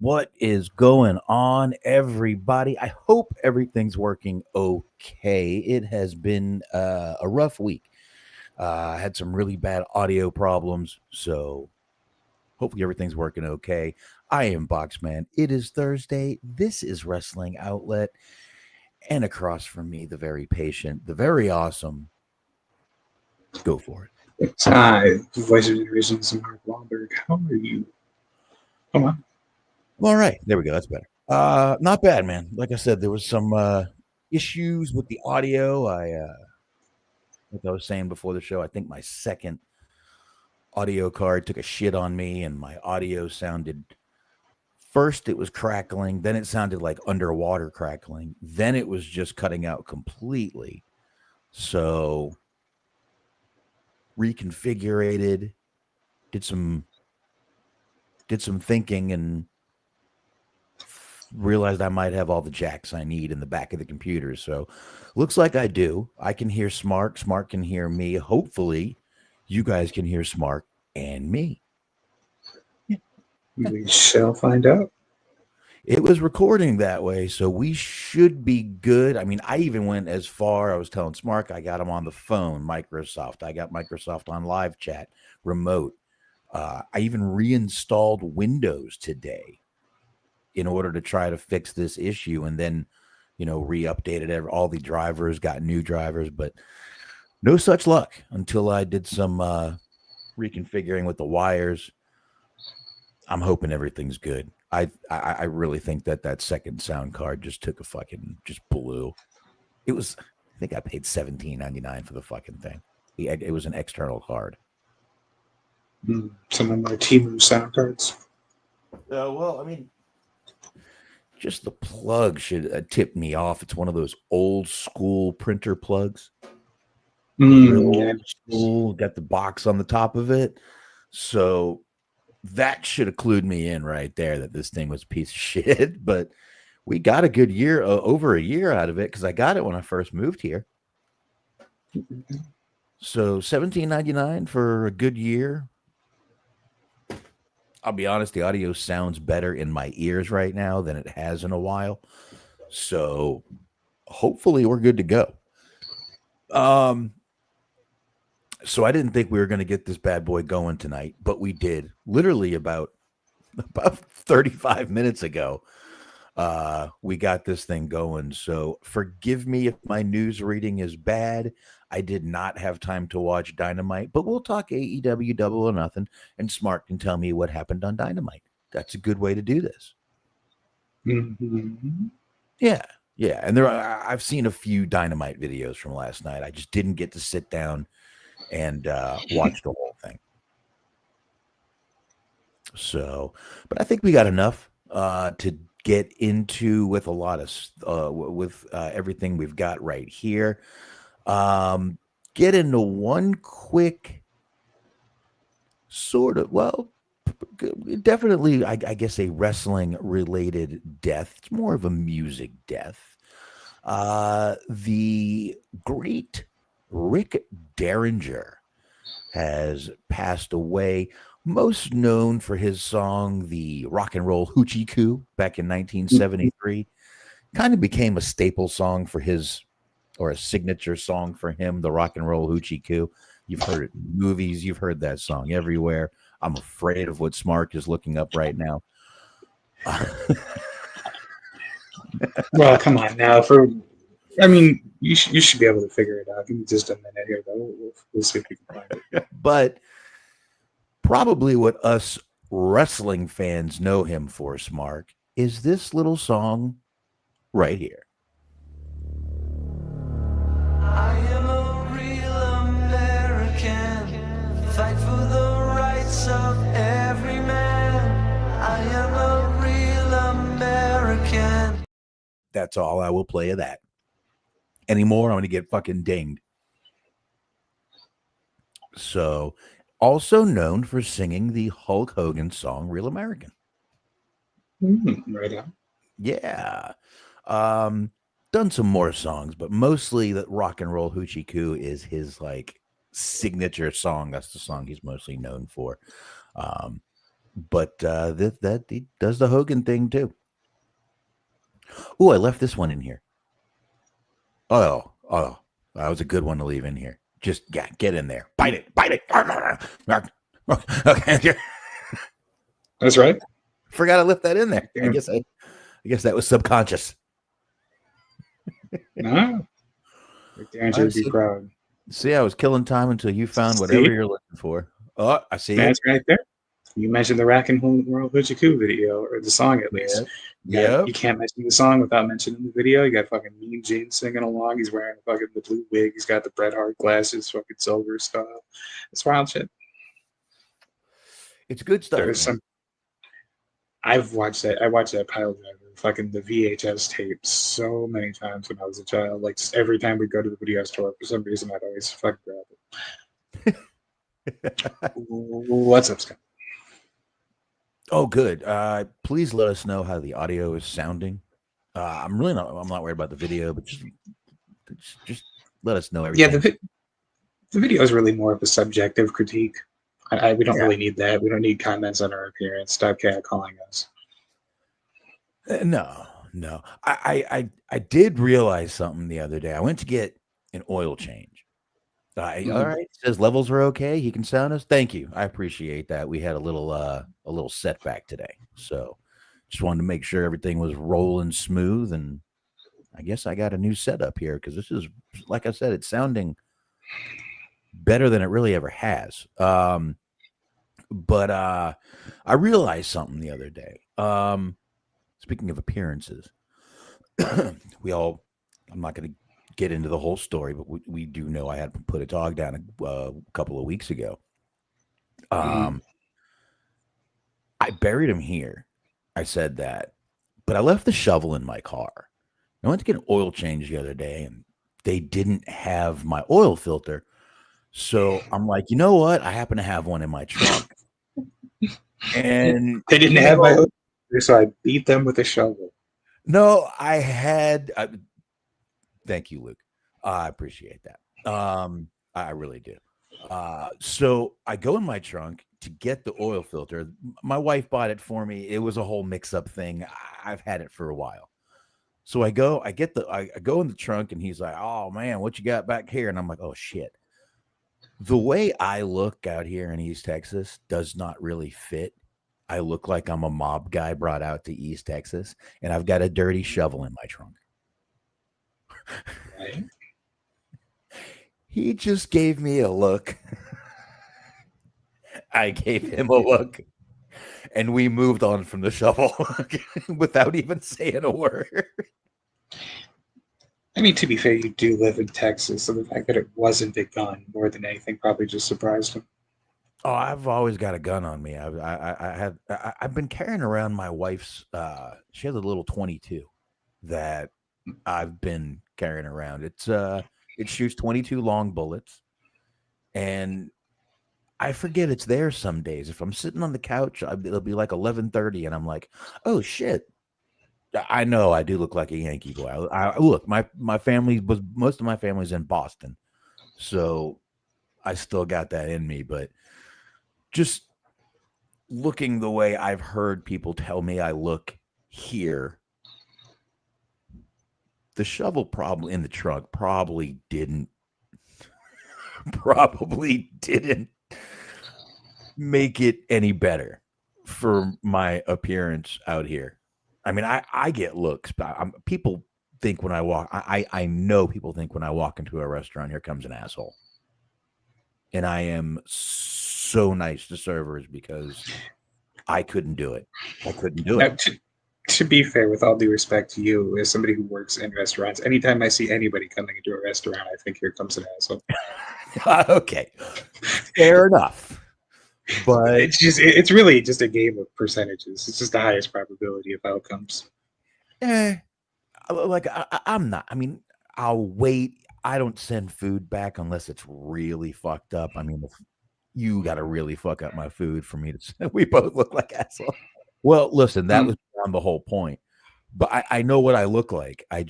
What is going on, everybody? I hope everything's working okay. It has been a rough week. I had some really bad audio problems, so hopefully everything's working okay. I am Boxman. It is Thursday. This is Wrestling Outlet. And across from me, the very patient, the very awesome. Go for it. Hi, voice of generations, Mark Wahlberg. How are you? Come on. All right, there we go. That's better. Not bad, man. Like I said, there was some issues with the audio. Like I was saying before the show, I think my second audio card took a shit on me, and my audio sounded. First, it was crackling. Then it sounded like underwater crackling. Then it was just cutting out completely. So reconfigured, did some thinking, and realized I might have all the jacks I need in the back of the computer. So looks like I do. I can hear Smark. Smark can hear me. Hopefully you guys can hear Smark and me. We shall find out. It was recording that way, so we should be good. I mean, I even went as far. I was telling Smark, I got him on the phone, Microsoft. I got Microsoft on live chat, remote. I even reinstalled Windows today in order to try to fix this issue, and then, re-updated all the drivers, got new drivers, but no such luck until I did some reconfiguring with the wires. I'm hoping everything's good. I really think that second sound card just took just blew. It was, I think I paid $17.99 for the fucking thing. It was an external card. Some of my Temu sound cards. Well, I mean, just the plug should tip me off. It's one of those old school printer plugs. Old school, got the box on the top of it. So that should have clued me in right there that this thing was a piece of shit. But we got a good year, over a year out of it, because I got it when I first moved here. So $17.99 for a good year. I'll be honest, the audio sounds better in my ears right now than it has in a while. So hopefully we're good to go. So I didn't think we were going to get this bad boy going tonight, but we did. Literally about 35 minutes ago, we got this thing going. So forgive me if my news reading is bad. I did not have time to watch Dynamite, but we'll talk AEW Double or Nothing, and Smart can tell me what happened on Dynamite. That's a good way to do this. Mm-hmm. Yeah. And I've seen a few Dynamite videos from last night. I just didn't get to sit down and watch the whole thing. So, but I think we got enough to get into with a lot of everything we've got right here. Get into one quick sort of, definitely, I guess, a wrestling related death. It's more of a music death. The great Rick Derringer has passed away, most known for his song, the Rock and Roll Hoochie Coo, back in 1973. Kind of became a staple song for his, or a signature song for him, the Rock and Roll Hoochie Coo. You've heard it in movies. You've heard that song everywhere. I'm afraid of what Smark is looking up right now. Well, come on now. You should be able to figure it out. Give me just a minute here, though. We'll see if we can find it. But probably what us wrestling fans know him for, Smark, is this little song right here. I am a real American, fight for the rights of every man. I am a real American. That's all I will play of that. Anymore, I'm going to get fucking dinged. So, also known for singing the Hulk Hogan song, Real American. Right on. Yeah. Done some more songs, but mostly that Rock and Roll Hoochie Coo is his, signature song. That's the song he's mostly known for. But that he does the Hogan thing too. Oh, I left this one in here. Oh, that was a good one to leave in here. Just get in there, bite it. Okay, That's right. forgot I left that in there. I guess that was subconscious. No. Rick Derringer would be proud. See, I was killing time until you found whatever you're looking for. Oh, I see. That's right there. You mentioned the Rack and Roll Hoochie Coo video, or the song at least. Yeah. You can't mention the song without mentioning the video. You got fucking Mean Gene singing along. He's wearing fucking the blue wig. He's got the Bret Hart glasses, fucking silver stuff. It's wild shit. It's good stuff. There's some. I've watched that. I watched that pile driver, fucking the VHS tape, so many times when I was a child. Like just every time we go to the video store, for some reason, I'd always fucking grab it. What's up, Scott? Oh, good. Please let us know how the audio is sounding. I'm not worried about the video, but just let us know everything. Yeah, the video is really more of a subjective critique. We don't really need that. We don't need comments on our appearance. Stop catcalling us. No. I did realize something the other day. I went to get an oil change. All right. It says levels are okay. He can sound us. Thank you. I appreciate that. We had a little setback today. So just wanted to make sure everything was rolling smooth. And I guess I got a new setup here because this is, like I said, it's sounding better than it really ever has. But I realized something the other day. Speaking of appearances, I'm not going to get into the whole story, but we do know I had put a dog down a couple of weeks ago. I buried him here. I said that, but I left the shovel in my car. I went to get an oil change the other day, and they didn't have my oil filter. So I'm like, you know what? I happen to have one in my trunk. And they didn't have my oil filter, so I beat them with a shovel. No, I had. Thank you, Luke. I appreciate that. I really do. So I go in my trunk to get the oil filter. My wife bought it for me. It was a whole mix-up thing. I've had it for a while. So I go in the trunk, and he's like, "Oh man, what you got back here?" And I'm like, "Oh shit." The way I look out here in East Texas does not really fit. I look like I'm a mob guy brought out to East Texas, and I've got a dirty shovel in my trunk. Right. He just gave me a look. I gave him a look, and we moved on from the shovel without even saying a word. I mean, to be fair, you do live in Texas, so the fact that it wasn't a gun more than anything probably just surprised him. Oh, I've always got a gun on me. I've been carrying around my wife's. She has a little 22 that I've been carrying around. It shoots 22 long bullets, and I forget it's there some days. If I'm sitting on the couch, it'll be like 11:30, and I'm like, "Oh shit." I know I do look like a Yankee boy. Look, my family was most of my family's in Boston, so I still got that in me. But just looking the way I've heard people tell me I look here, the shovel problem in the trunk probably didn't make it any better for my appearance out here. I mean, I get looks, but people think when I walk, I know people think when I walk into a restaurant, here comes an asshole. And I am so nice to servers because I couldn't do it. I couldn't do it. To be fair, with all due respect to you, as somebody who works in restaurants, anytime I see anybody coming into a restaurant, I think here comes an asshole. Okay. Fair enough. But it's really just a game of percentages. It's just the highest probability of outcomes. Like I'm not. I mean, I'll wait. I don't send food back unless it's really fucked up. I mean, you got to really fuck up my food for me to say we both look like assholes. Well, listen, that was beyond the whole point. But I know what I look like. I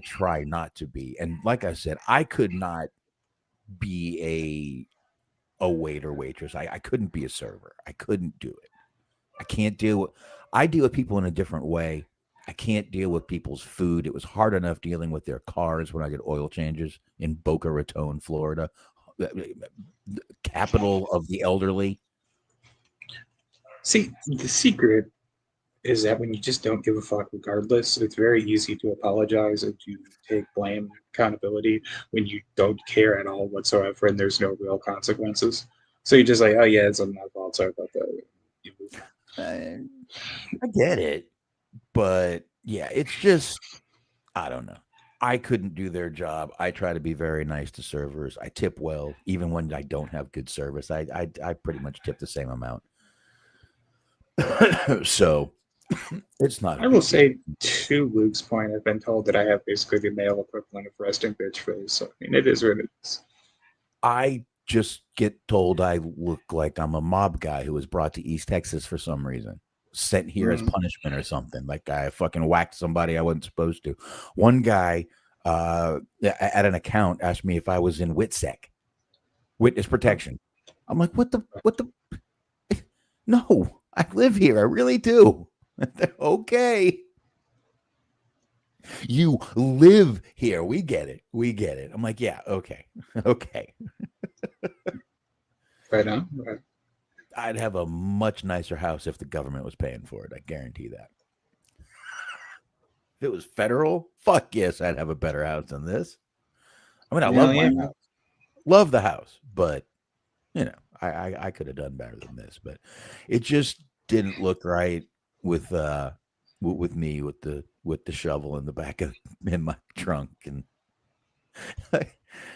try not to be. And like I said, I could not be a waiter, waitress. I couldn't be a server. I couldn't do it. I can't deal with. I deal with people in a different way. I can't deal with people's food. It was hard enough dealing with their cars when I get oil changes in Boca Raton, Florida, capital of the elderly. See, the secret is that when you just don't give a fuck regardless, it's very easy to apologize and to take blame, accountability when you don't care at all whatsoever and there's no real consequences. So you're just like, oh yeah, it's not my fault. Sorry about that. I get it, but yeah, it's just, I don't know. I couldn't do their job. I try to be very nice to servers. I tip well, even when I don't have good service. I pretty much tip the same amount. So it's not. I will say, to Luke's point, I've been told that I have basically the male equivalent of resting bitch face. So I mean, it is what it is. I just get told I look like I'm a mob guy who was brought to East Texas for some reason, sent here as punishment or something. Like I fucking whacked somebody I wasn't supposed to. One guy at an account asked me if I was in WITSEC, witness protection. I'm like, what the? No, I live here. I really do. Okay. You live here. We get it. We get it. I'm like, yeah, okay. Okay. Right on. Right. I'd have a much nicer house if the government was paying for it. I guarantee that. If it was federal, fuck yes, I'd have a better house than this. I mean, I love my house. Love the house, but you know, I could have done better than this. But it just didn't look right with me with the shovel in the back of in my trunk, and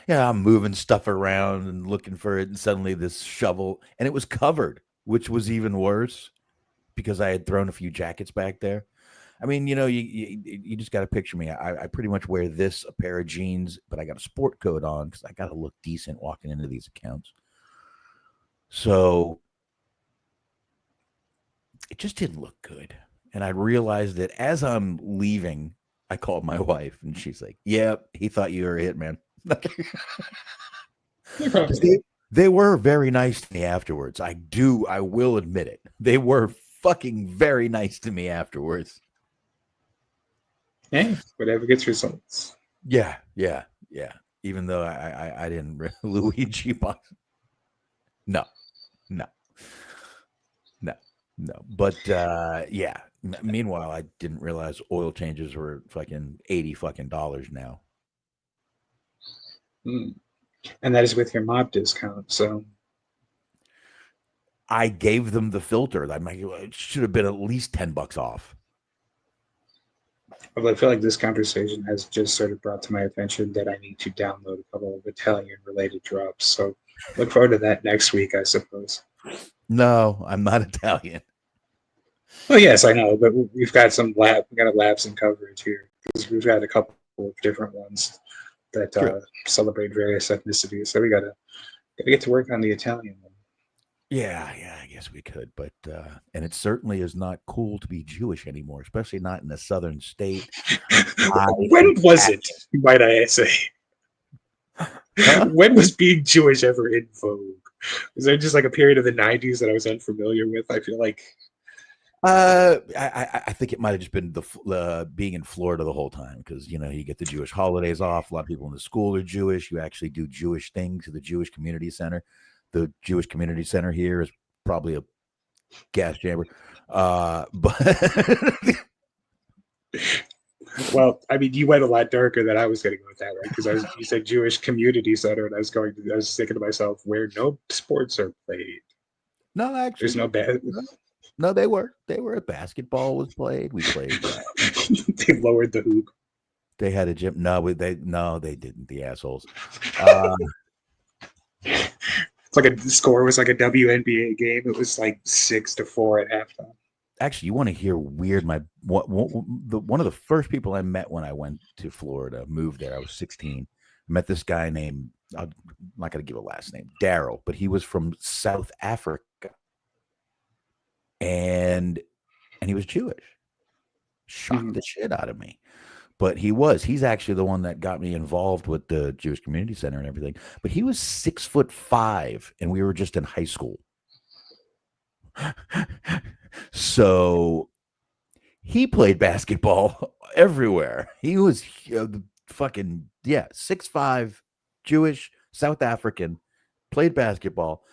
yeah, I'm moving stuff around and looking for it, and suddenly this shovel, and it was covered, which was even worse because I had thrown a few jackets back there. I mean, you know, you just got to picture me. I pretty much wear a pair of jeans, but I got a sport coat on because I got to look decent walking into these accounts. So it just didn't look good. And I realized that as I'm leaving, I called my wife and she's like, yeah, he thought you were a hitman. They were very nice to me afterwards. I will admit it. They were fucking very nice to me afterwards. Hey, whatever gets results. Yeah. Even though I didn't Luigi box. No. But yeah. Meanwhile, I didn't realize oil changes were fucking $80 now. And that is with your mob discount. So I gave them the filter. It should have been at least $10 off. Well, I feel like this conversation has just sort of brought to my attention that I need to download a couple of Italian-related drops. So look forward to that next week, I suppose. No, I'm not Italian. Well, yes, I know, but we've got a lapse in coverage here because we've got a couple of different ones that celebrate various ethnicities. So we gotta get to work on the Italian one. Yeah, I guess we could, but and it certainly is not cool to be Jewish anymore, especially not in a southern state. When was it, might I say? Huh? When was being Jewish ever in vogue? Was there just like a period of the 90s that I was unfamiliar with? I feel like I think it might have just been the being in Florida the whole time because you know you get the Jewish holidays off. A lot of people in the school are Jewish. You actually do Jewish things at the Jewish Community Center. The Jewish Community Center here is probably a gas chamber, but well, I mean, you went a lot darker than I was going to go with that, right? Because you said Jewish Community Center, and I was thinking to myself, where no sports are played. No, actually, there's no bad. No, they were. Basketball was played. We played. They lowered the hoop. They had a gym. No, they didn't. The assholes. It's like the score was like a WNBA game. It was like 6-4 at halftime. Actually, you want to hear weird? One of the first people I met when I went to Florida, moved there. I was 16. I met this guy named, I'm not going to give a last name, Daryl, but he was from South Africa. And he was Jewish. Shocked the shit out of me. But he's actually the one that got me involved with the Jewish Community Center and everything. But he was 6'5", and we were just in high school. So he played basketball everywhere. He was fucking 6'5", Jewish, South African, played basketball.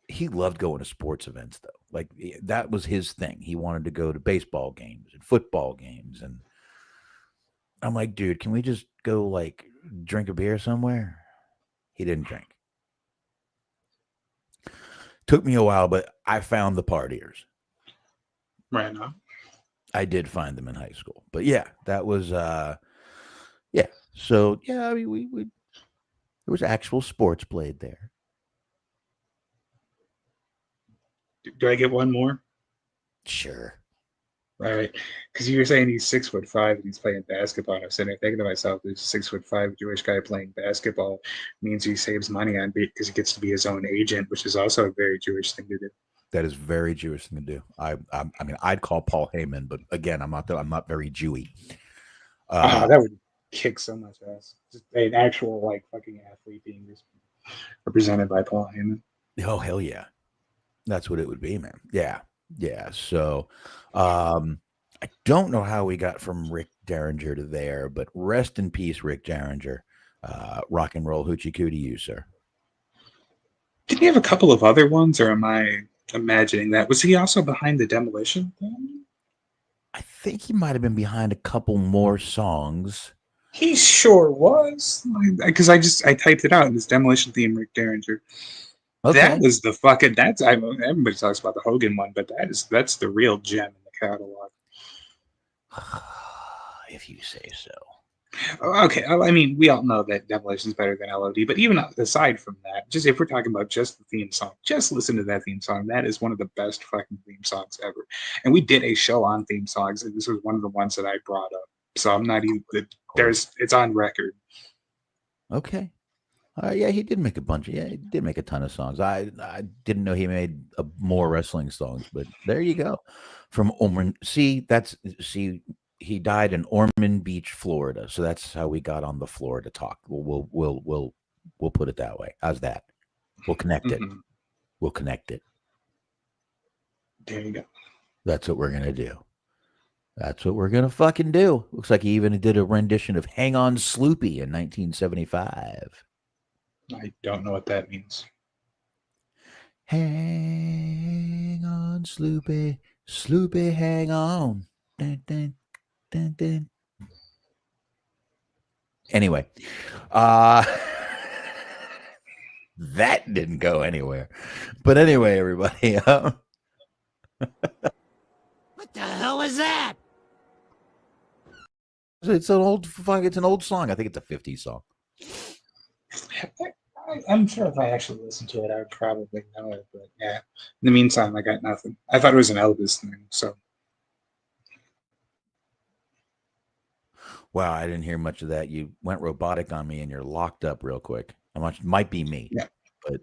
He loved going to sports events, though. Like, that was his thing. He wanted to go to baseball games and football games. And I'm like, dude, can we just go, like, drink a beer somewhere? He didn't drink. Took me a while, but I found the partiers. Right now. I did find them in high school. But yeah, that was So yeah, I mean, we there was actual sports played there. Do I get one more? Sure. All right, because you were saying he's 6'5" and he's playing basketball. And I'm sitting there thinking to myself, this 6'5" Jewish guy playing basketball means he saves money on beat because he gets to be his own agent, which is also a very Jewish thing to do. That is very Jewish thing to do. I mean, I'd call Paul Heyman, but again, I'm not very Jewy. That would kick so much ass. Just an actual like fucking athlete being represented by Paul Heyman. Oh hell yeah, that's what it would be, man. Yeah. So, I don't know how we got from Rick Derringer to there, but rest in peace, Rick Derringer. Rock and roll hoochie cootie you, sir. Didn't he have a couple of other ones, or am I imagining that? Was he also behind the Demolition thing? I think he might have been behind a couple more songs. He sure was, because I typed it out in this Demolition theme, Rick Derringer. Okay. That was the fucking everybody talks about the Hogan one, but that's the real gem in the catalog. If you say so. Okay, I mean, we all know that Demolition's better than LOD, but even aside from that, just if we're talking about just the theme song, just listen to that theme song. That is one of the best fucking theme songs ever. And we did a show on theme songs, and this was one of the ones that I brought up. So I'm not even it's on record. Okay. Yeah, he did make a bunch. He did make a ton of songs. I didn't know he made more wrestling songs, but there you go. From Ormond. See, he died in Ormond Beach, Florida. So that's how we got on the Florida talk. We'll put it that way. How's that? We'll connect it. We'll connect it. There you go. That's what we're gonna do. That's what we're gonna fucking do. Looks like he even did a rendition of "Hang On, Sloopy" in 1975. I don't know what that means. Hang on, Sloopy, Sloopy, hang on. Dun, dun, dun, dun. Anyway, that didn't go anywhere. But anyway, everybody. What the hell was that? It's an old song. I think it's a 50s song. I'm sure if I actually listened to it, I would probably know it. But yeah, in the meantime, I got nothing. I thought it was an Elvis thing. So, wow, I didn't hear much of that. You went robotic on me, and you're locked up real quick. Might be me. Yeah, but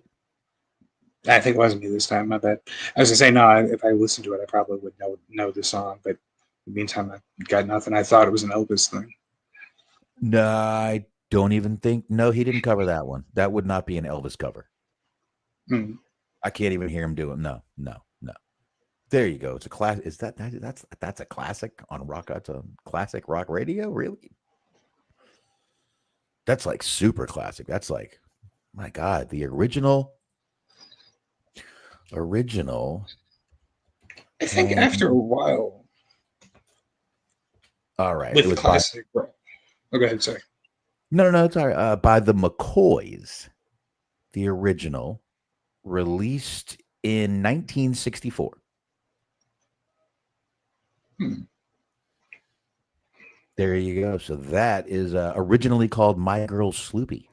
I think it wasn't me this time. My bad. I was gonna say no. If I listened to it, I probably would know the song. But in the meantime, I got nothing. I thought it was an Elvis thing. No, I don't even think. No, he didn't cover that one. That would not be an Elvis cover. I can't even hear him do it. No. There you go. It's a class. Is that's a classic on rock? That's a classic rock radio. Really? That's like super classic. That's like, my God, the original. I think after a while. All right. With classic rock. Oh, go ahead. Sorry. No, it's all right. By the McCoys, the original, released in 1964. There you go. So that is originally called "My Girl Sloopy."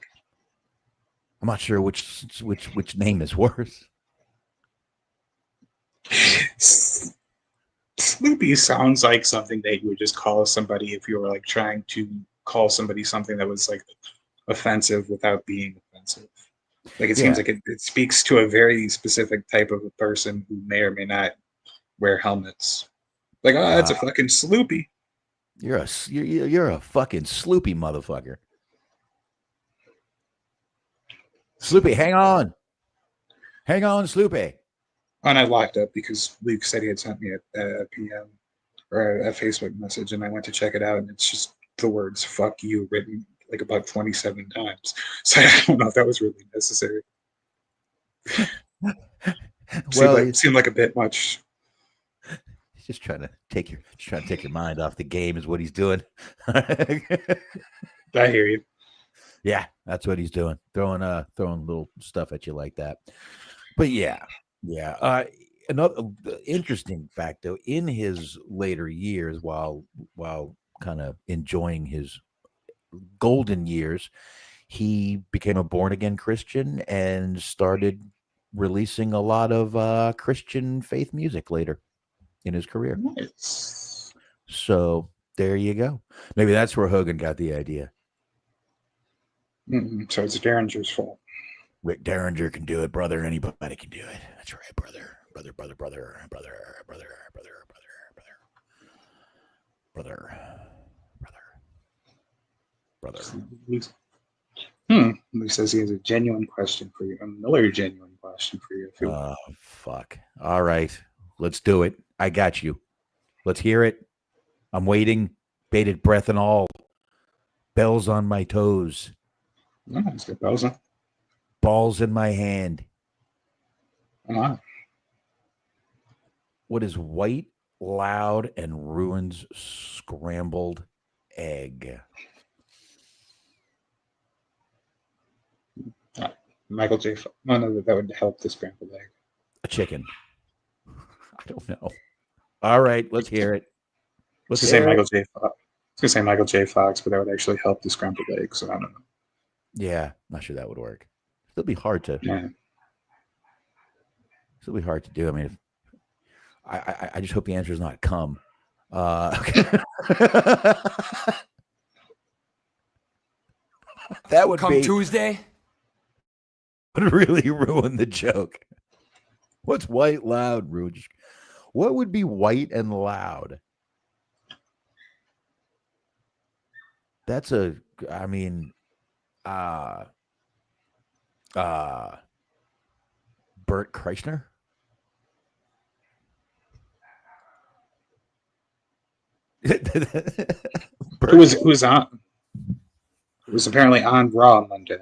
I'm not sure which name is worse. Sloopy sounds like something that you would just call somebody if you were like trying to call somebody something that was like offensive without being offensive. Like it seems like it speaks to a very specific type of a person who may or may not wear helmets. Like, oh, that's a fucking Sloopy. You're a fucking sloopy motherfucker. Sloopy, hang on, Sloopy. And I locked up because Luke said he had sent me a PM or a Facebook message, and I went to check it out, and it's just the words "fuck you" written like about 27 times. So I don't know if that was really necessary. Seemed like a bit much. He's just trying to take your mind off the game is what he's doing. I hear you. Yeah, that's what he's doing. Throwing little stuff at you like that. But yeah. Another interesting fact, though, in his later years, while kind of enjoying his golden years, he became a born again Christian and started releasing a lot of Christian faith music later in his career. Nice. So there you go. Maybe that's where Hogan got the idea. So it's Derringer's fault. Rick Derringer can do it, brother. Anybody can do it. That's right, brother. Luke says he has a genuine question for you. Another genuine question for you. Oh, fuck. All right. Let's do it. I got you. Let's hear it. I'm waiting. Bated breath and all. Bells on my toes. He's got bells on. Balls in my hand. What is white, loud, and ruins scrambled egg? Michael J. No, that would help the scrambled egg. A chicken. I don't know. All right, let's hear it. I was going to say Michael J. Fox, but that would actually help the scrambled egg, so I don't know. Yeah, not sure that would work. It'll be hard to. Yeah. It'll be hard to do. I mean, if, I just hope the answer is not come. That would come Tuesday. Would really ruin the joke. What's white, loud, rude? What would be white and loud? That's Bert Kreischer? Who was on? It was apparently on Raw Monday.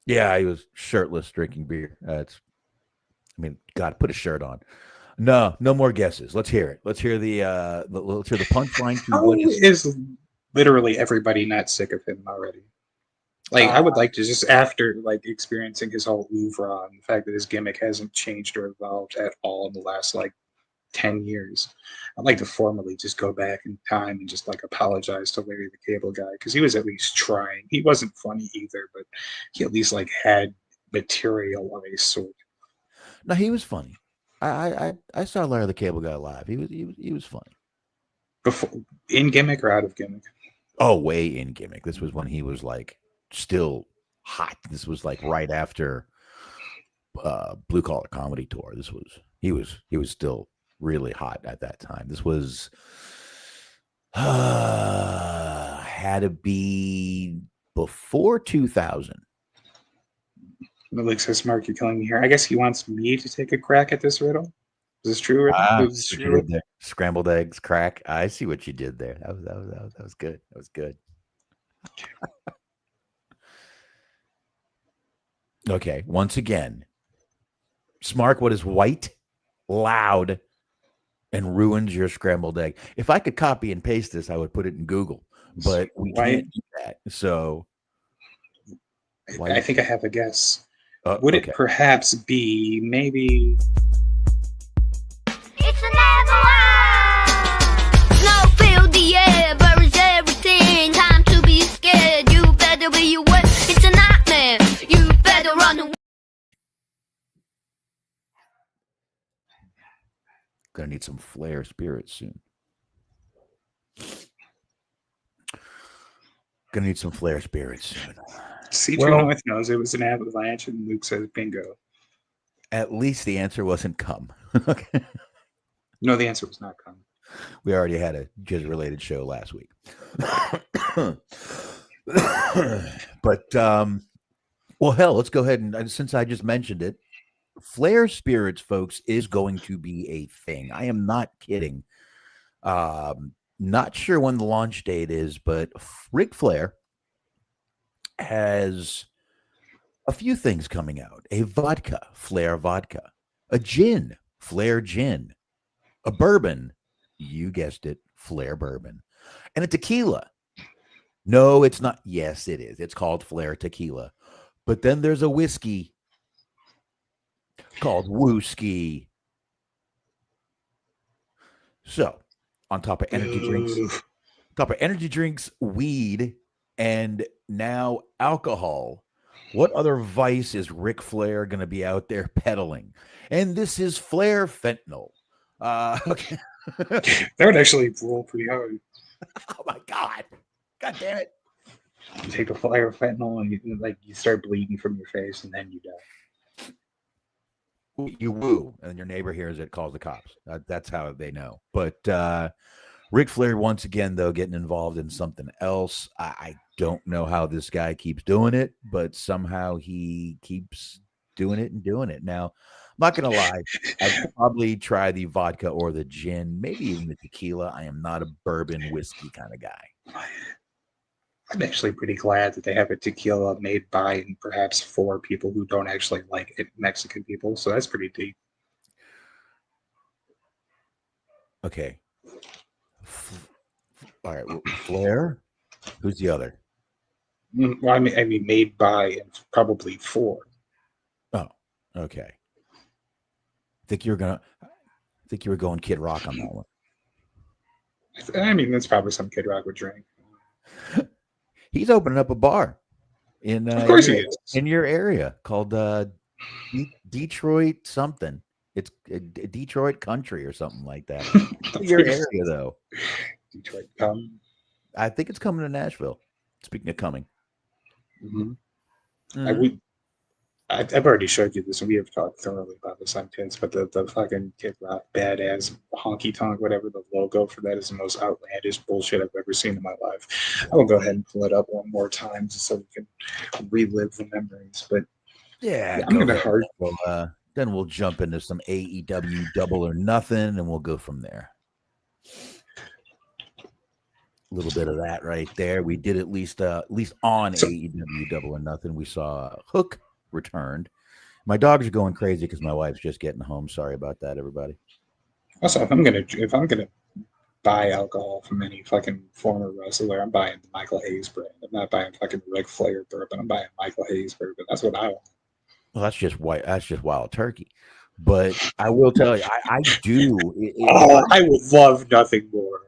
Yeah, he was shirtless drinking beer. God, put a shirt on. No more guesses. Let's hear it. Let's hear the punchline. How is literally everybody not sick of him already? Like, I would like to just, after like experiencing his whole oeuvre and the fact that his gimmick hasn't changed or evolved at all in the last 10 years, I'd like to formally just go back in time and just apologize to Larry the Cable Guy, because he was at least trying. He wasn't funny either, but he at least had material of a sort. No, he was funny. I saw Larry the Cable Guy live. He was funny. Before, in gimmick or out of gimmick? Oh, way in gimmick. This was when he was still hot. This was right after Blue Collar Comedy Tour. He was still really hot at that time. This was had to be before 2000. Luke says, "Mark, you're killing me here." I guess he wants me to take a crack at this riddle. Is this true? Scrambled eggs, crack. I see what you did there. That was good. That was good. Okay, once again, Smark, what is white, loud, and ruins your scrambled egg? If I could copy and paste this, I would put it in Google, but we can't do that. So I think I have a guess. Would it perhaps be maybe... It's another one! Snow filled the air, buries everything. Time to be scared. You better be aware. It's a nightmare. You better run away. Gonna need some Flair Spirits soon. C2 North knows it was an avalanche, and Luke says bingo. At least the answer wasn't come. No, the answer was not come. We already had a jizz-related show last week. But, well, hell, let's go ahead and since I just mentioned it, Flair Spirits, folks, is going to be a thing. I am not kidding. Not sure when the launch date is, but Ric Flair has a few things coming out. A vodka, Flair vodka. A gin, Flair gin. A bourbon, you guessed it, Flair bourbon. And a tequila. No, it's not. Yes, it is. It's called Flair tequila. But then there's a whiskey called Wooski. So, on top of energy drinks, weed, and now alcohol, what other vice is Ric Flair going to be out there peddling? And this is Flair Fentanyl. Okay. That would actually roll pretty hard. Oh my God. God damn it. You take a Flair Fentanyl and you start bleeding from your face and then you die. You woo, and your neighbor hears it, calls the cops. That's how they know. But Ric Flair, once again, though, getting involved in something else. I don't know how this guy keeps doing it, but somehow he keeps doing it and doing it. Now, I'm not going to lie. I'd probably try the vodka or the gin, maybe even the tequila. I am not a bourbon whiskey kind of guy. I'm actually pretty glad that they have a tequila made by and perhaps for people who don't actually like it, Mexican people. So that's pretty deep. Okay. All right. Flair? Who's the other? Well, I mean, made by and probably for. Oh, okay. I think you were going Kid Rock on that one. I mean, that's probably some Kid Rock would drink. He's opening up a bar in of course he is. In your area called Detroit something. It's Detroit Country or something like that. Your area though. Detroit. I think it's coming to Nashville. Speaking of coming, I've already showed you this, and we have talked thoroughly about this on Kids, but the fucking Kid Rock badass honky tonk, whatever the logo for that is, the most outlandish bullshit I've ever seen in my life. I will go ahead and pull it up one more time just so we can relive the memories. But yeah, I'm gonna hard. Well, then we'll jump into some AEW Double or Nothing, and we'll go from there. A little bit of that right there. We did at least on AEW Double or Nothing. We saw Hook returned. My dogs are going crazy because my wife's just getting home. Sorry about that, everybody. Also, if I'm gonna buy alcohol from any fucking former wrestler, I'm buying the Michael Hayes brand. I'm not buying fucking Ric Flair bourbon. I'm buying Michael Hayes bourbon. That's what I want. Well, that's just wild turkey. But I will tell you, I do. I would love nothing more.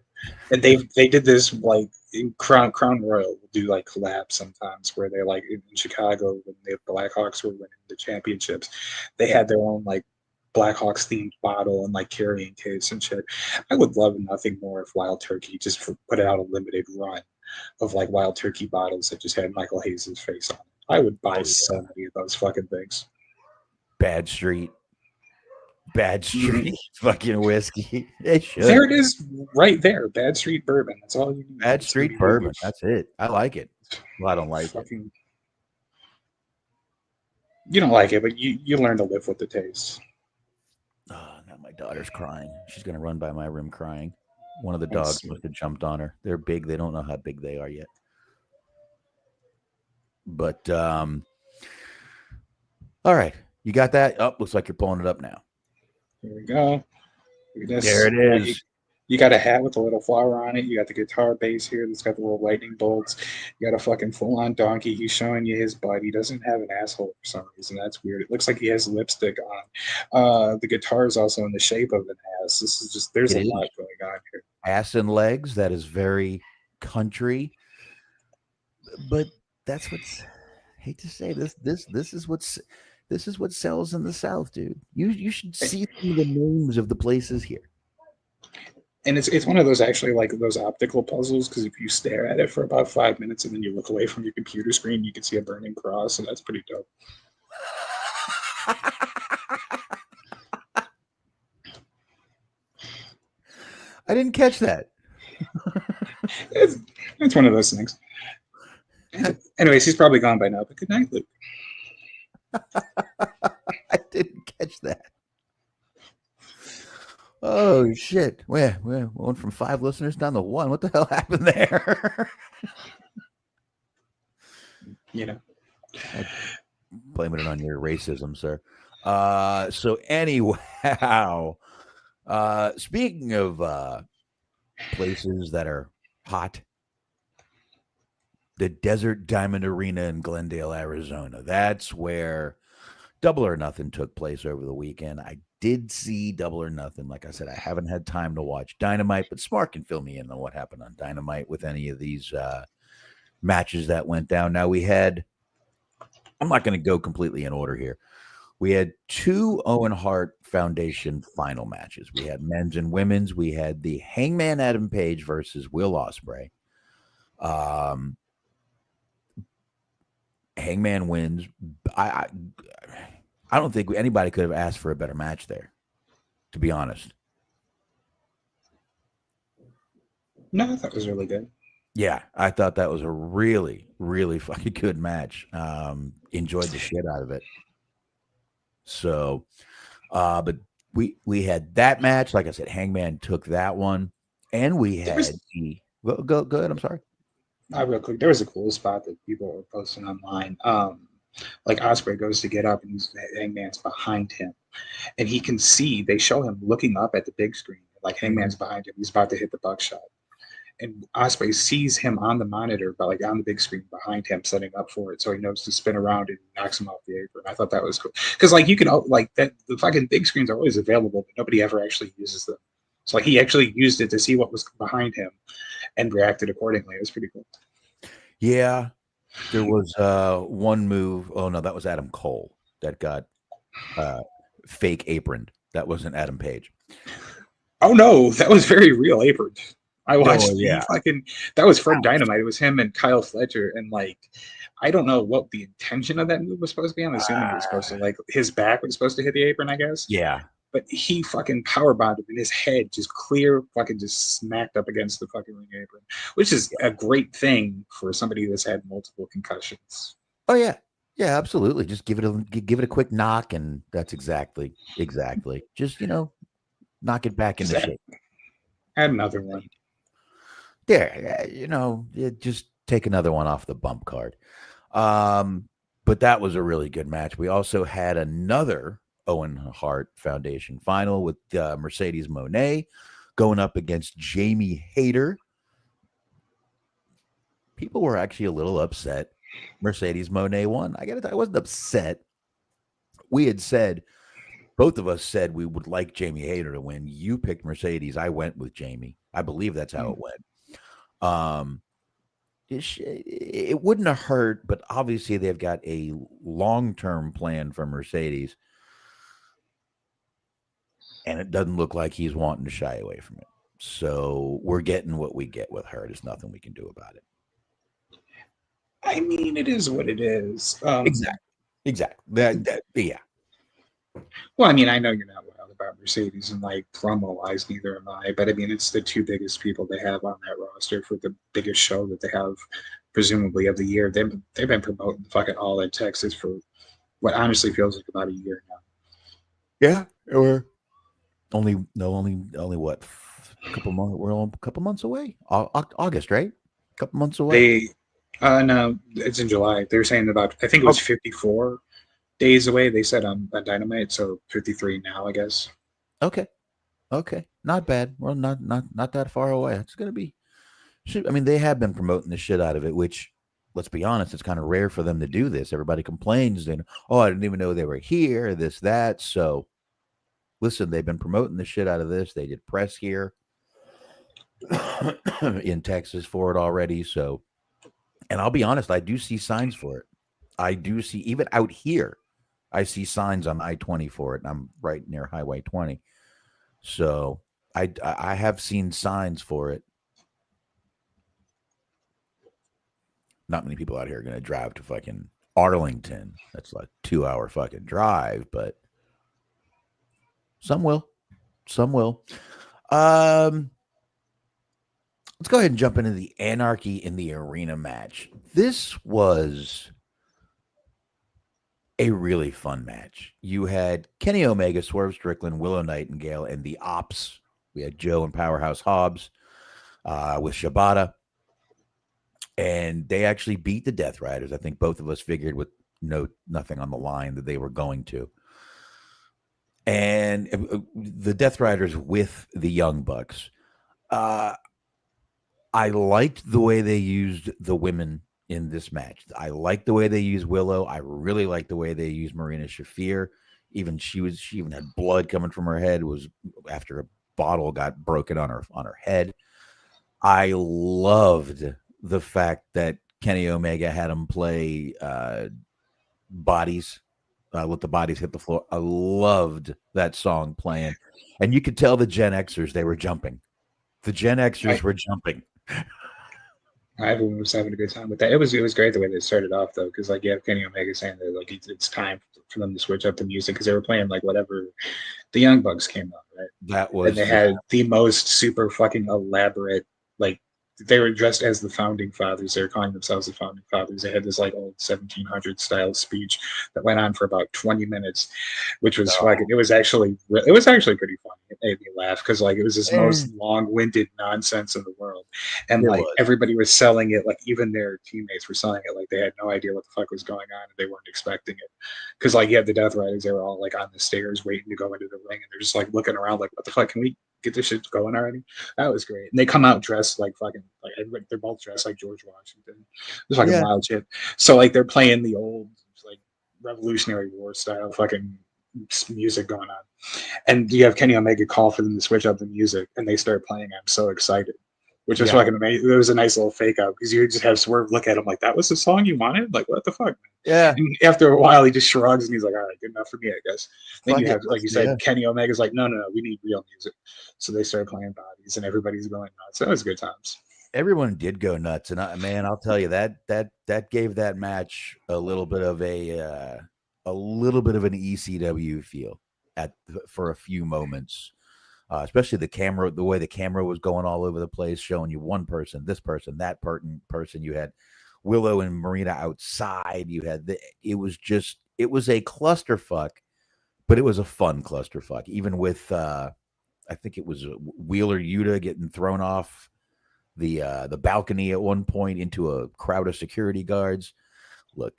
And they did this like in Crown Royal will do like collabs sometimes where they like in Chicago when the Blackhawks were winning the championships, they had their own like Blackhawks themed bottle and like carrying case and shit. I would love nothing more if Wild Turkey just put out a limited run of like Wild Turkey bottles that just had Michael Hayes' face on it. I would buy so many of those fucking things. Bad Street fucking whiskey. There it is right there. Bad Street bourbon. That's all you need. Bad Street bourbon. That's it. I like it. Well, I don't like it. You don't like it, but you learn to live with the taste. Oh, now my daughter's crying. She's going to run by my room crying. One of the dogs must have jumped on her. They're big. They don't know how big they are yet. But, all right. You got that? Oh, looks like you're pulling it up now. Here we go. There it is. You got a hat with a little flower on it. You got the guitar bass here that's got the little lightning bolts. You got a fucking full-on donkey. He's showing you his butt. He doesn't have an asshole for some reason. That's weird. It looks like he has lipstick on. The guitar is also in the shape of an ass. This is just, there's a lot going on here. Ass and legs. That is very country. But that's what's, I hate to say this is what sells in the South, dude. You should see some of the names of the places here. And it's one of those actually like those optical puzzles, because if you stare at it for about 5 minutes and then you look away from your computer screen, you can see a burning cross, and that's pretty dope. I didn't catch that. It's one of those things. Anyways, he's probably gone by now, but good night, Luke. I didn't catch that. Oh shit! We went from 5 listeners down to 1. What the hell happened there? You know, blaming it on your racism, sir. So anyhow, speaking of places that are hot, the Desert Diamond Arena in Glendale, Arizona. That's where Double or Nothing took place over the weekend. I did see Double or Nothing. Like I said, I haven't had time to watch Dynamite, but Smart can fill me in on what happened on Dynamite with any of these matches that went down. Now we had, I'm not going to go completely in order here. We had 2 Owen Hart Foundation final matches. We had men's and women's. We had the Hangman Adam Page versus Will Ospreay. Hangman wins. I don't think anybody could have asked for a better match there, to be honest. no, that was really good. Yeah, I thought that was a really, really fucking good match. Enjoyed the shit out of it. So, but we had that match. Like I said, Hangman took that one, and we had go ahead. I'm sorry. Real quick, there was a cool spot that people were posting online. Like Ospreay goes to get up, and Hangman's behind him, and he can see. They show him looking up at the big screen, like Hangman's behind him. He's about to hit the buckshot, and Ospreay sees him on the monitor, but like on the big screen behind him, setting up for it, so he knows to spin around and knocks him off the apron. I thought that was cool because, like, you can like that. The fucking big screens are always available, but nobody ever actually uses them. So like he actually used it to see what was behind him and reacted accordingly. It was pretty cool. Yeah, there was one move. Oh no, that was Adam Cole that got fake aproned. That wasn't Adam Page. Oh no, that was very real apron. I watched that was from Dynamite. It was him and Kyle Fletcher, and like I don't know what the intention of that move was supposed to be. I'm assuming it was supposed to, like, his back was supposed to hit the apron, I guess. Yeah. But he fucking powerbombed him, and his head just clear fucking just smacked up against the fucking ring apron, which is a great thing for somebody that's had multiple concussions. Oh yeah, yeah, absolutely. Just give it a quick knock, and that's exactly. Just knock it back into shape. Add another one. Yeah, just take another one off the bump card. But that was a really good match. We also had another Owen Hart Foundation final with Mercedes Moné going up against Jamie Hayter. People were actually a little upset. Mercedes Moné won. I gotta tell you, I wasn't upset. We had said, both of us said we would like Jamie Hayter to win. You picked Mercedes. I went with Jamie. I believe that's how it went. It wouldn't have hurt, but obviously they've got a long-term plan for Mercedes. And it doesn't look like he's wanting to shy away from it. So we're getting what we get with her. There's nothing we can do about it. I mean, it is what it is. Exactly. Yeah. Well, I mean, I know you're not wild about Mercedes, and like promo-wise, neither am I. But I mean, it's the 2 biggest people they have on that roster for the biggest show that they have, presumably, of the year. They've been promoting fucking All in Texas for what honestly feels like about a year now. Yeah, or only what? A couple months. We're a couple months away. August, right? A couple months away. No, it's in July. They were saying about, I think it was 54 days away. They said on Dynamite, so 53 now, I guess. Okay, not bad. Well, not that far away. It's gonna be. I mean, they have been promoting the shit out of it, which, let's be honest, it's kind of rare for them to do this. Everybody complains, and I didn't even know they were here. This, that. So, listen, they've been promoting the shit out of this. They did press here in Texas for it already. So, and I'll be honest, I do see signs for it. I do see, even out here, I see signs on I-20 for it, and I'm right near Highway 20. So I have seen signs for it. Not many people out here are going to drive to fucking Arlington. That's like a 2-hour fucking drive, but some will. let's go ahead and jump into the Anarchy in the Arena match. This was a really fun match. You had Kenny Omega, Swerve Strickland, Willow Nightingale, and the Ops. We had Joe and Powerhouse Hobbs with Shibata. And they actually beat the Death Riders. I think both of us figured with nothing on the line that they were going to. And the Death Riders with the Young Bucks. I liked the way they used the women in this match. I liked the way they used Willow. I really liked the way they used Marina Shafir. She even had blood coming from her head. It was after a bottle got broken on her head. I loved the fact that Kenny Omega had him play Bodies. Let the Bodies hit the floor. I loved that song playing. And you could tell the Gen Xers, they were jumping. The Gen Xers were jumping. Everyone was having a good time with that. It was great the way they started off, though, because, like, you have Kenny Omega saying that, like, it's time for them to switch up the music because they were playing, like, whatever the Young Bucks came out, right? That was... And they had the most super fucking elaborate, like, they were dressed as the Founding Fathers. They were calling themselves the Founding Fathers. They had this, like, old 1700 style speech that went on for about 20 minutes, which was fucking, it was actually pretty funny. It made me laugh because, like, it was this most long-winded nonsense in the world. And, like, everybody was selling it, like, even their teammates were selling it like they had no idea what the fuck was going on and they weren't expecting it. Because, like, you had the Death Riders, they were all, like, on the stairs waiting to go into the ring, and they're just, like, looking around like, what the fuck, can we get this shit going already? That was great. And they come out dressed like fucking, like, everybody, they're both dressed like George Washington. It was fucking wild shit. So, like, they're playing the old, like, Revolutionary War style fucking music going on. And you have Kenny Omega call for them to switch up the music, and they start playing I'm So Excited, which was fucking amazing. It was a nice little fake out because you just have Swerve look at him like, that was the song you wanted? Like, what the fuck? Yeah. And after a while, he just shrugs and he's like, all right, good enough for me, I guess. Then you have, like you said, Kenny Omega's like, no, we need real music. So they started playing Bodies, and everybody's going nuts. That was good times. Everyone did go nuts, and man, I'll tell you that gave that match a little bit of an ECW feel for a few moments. Especially the way the camera was going all over the place, showing you one person, this person, that person. You had Willow and Marina outside. You had it was a clusterfuck, but it was a fun clusterfuck. Even with I think it was Wheeler Yuta getting thrown off the balcony at one point into a crowd of security guards. Look,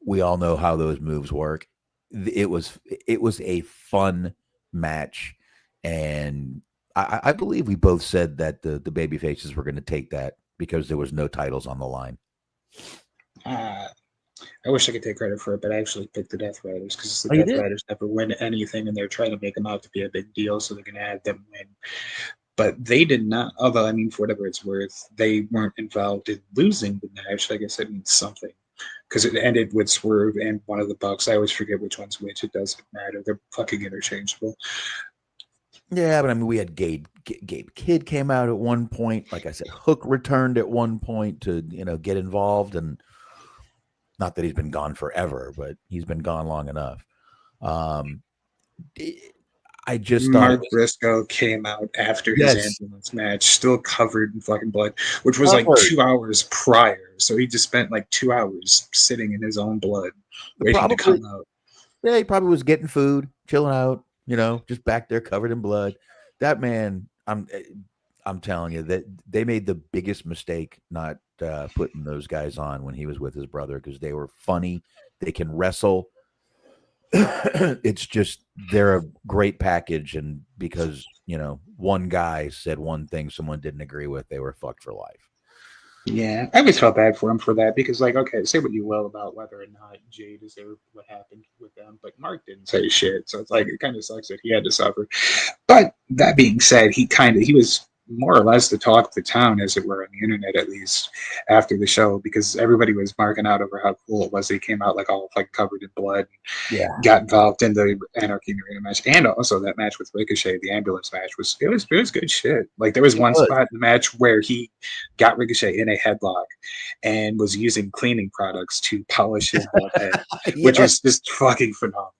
we all know how those moves work. It was a fun match. And I believe we both said that the baby faces were going to take that because there was no titles on the line. I wish I could take credit for it, but I actually picked the Death Riders because the Death Riders never win anything, and they're trying to make them out to be a big deal, so they're going to have them win. But they did not, although, I mean, for whatever it's worth, they weren't involved in losing the match. I guess that means something. Because it ended with Swerve and one of the Bucks. I always forget which one's which. It doesn't matter. They're fucking interchangeable. Yeah, but I mean, we had Gabe Kidd came out at one point. Like I said, Hook returned at one point to, get involved. And not that he's been gone forever, but he's been gone long enough. I just thought Mark Briscoe came out after his ambulance match, still covered in fucking blood, which was like 2 hours prior. So he just spent like 2 hours sitting in his own blood, waiting to come out. Yeah, he probably was getting food, chilling out, just back there covered in blood. That man, I'm telling you that they made the biggest mistake not putting those guys on when he was with his brother, because they were funny. They can wrestle. It's just they're a great package, and because one guy said one thing someone didn't agree with, they were fucked for life. Yeah, I always felt bad for him for that, because, like, okay, say what you will about whether or not Jay deserved what happened with them, but Mark didn't say shit, so it's like it kind of sucks that he had to suffer. But that being said, he was more or less the talk of the town, as it were, on the internet, at least after the show, because everybody was marking out over how cool it was. They came out like all like covered in blood, got involved in the Anarchy in the Arena match, and also that match with Ricochet, the ambulance match, was good shit. Like, there was one spot in the match where he got Ricochet in a headlock and was using cleaning products to polish his bald head, which was just fucking phenomenal.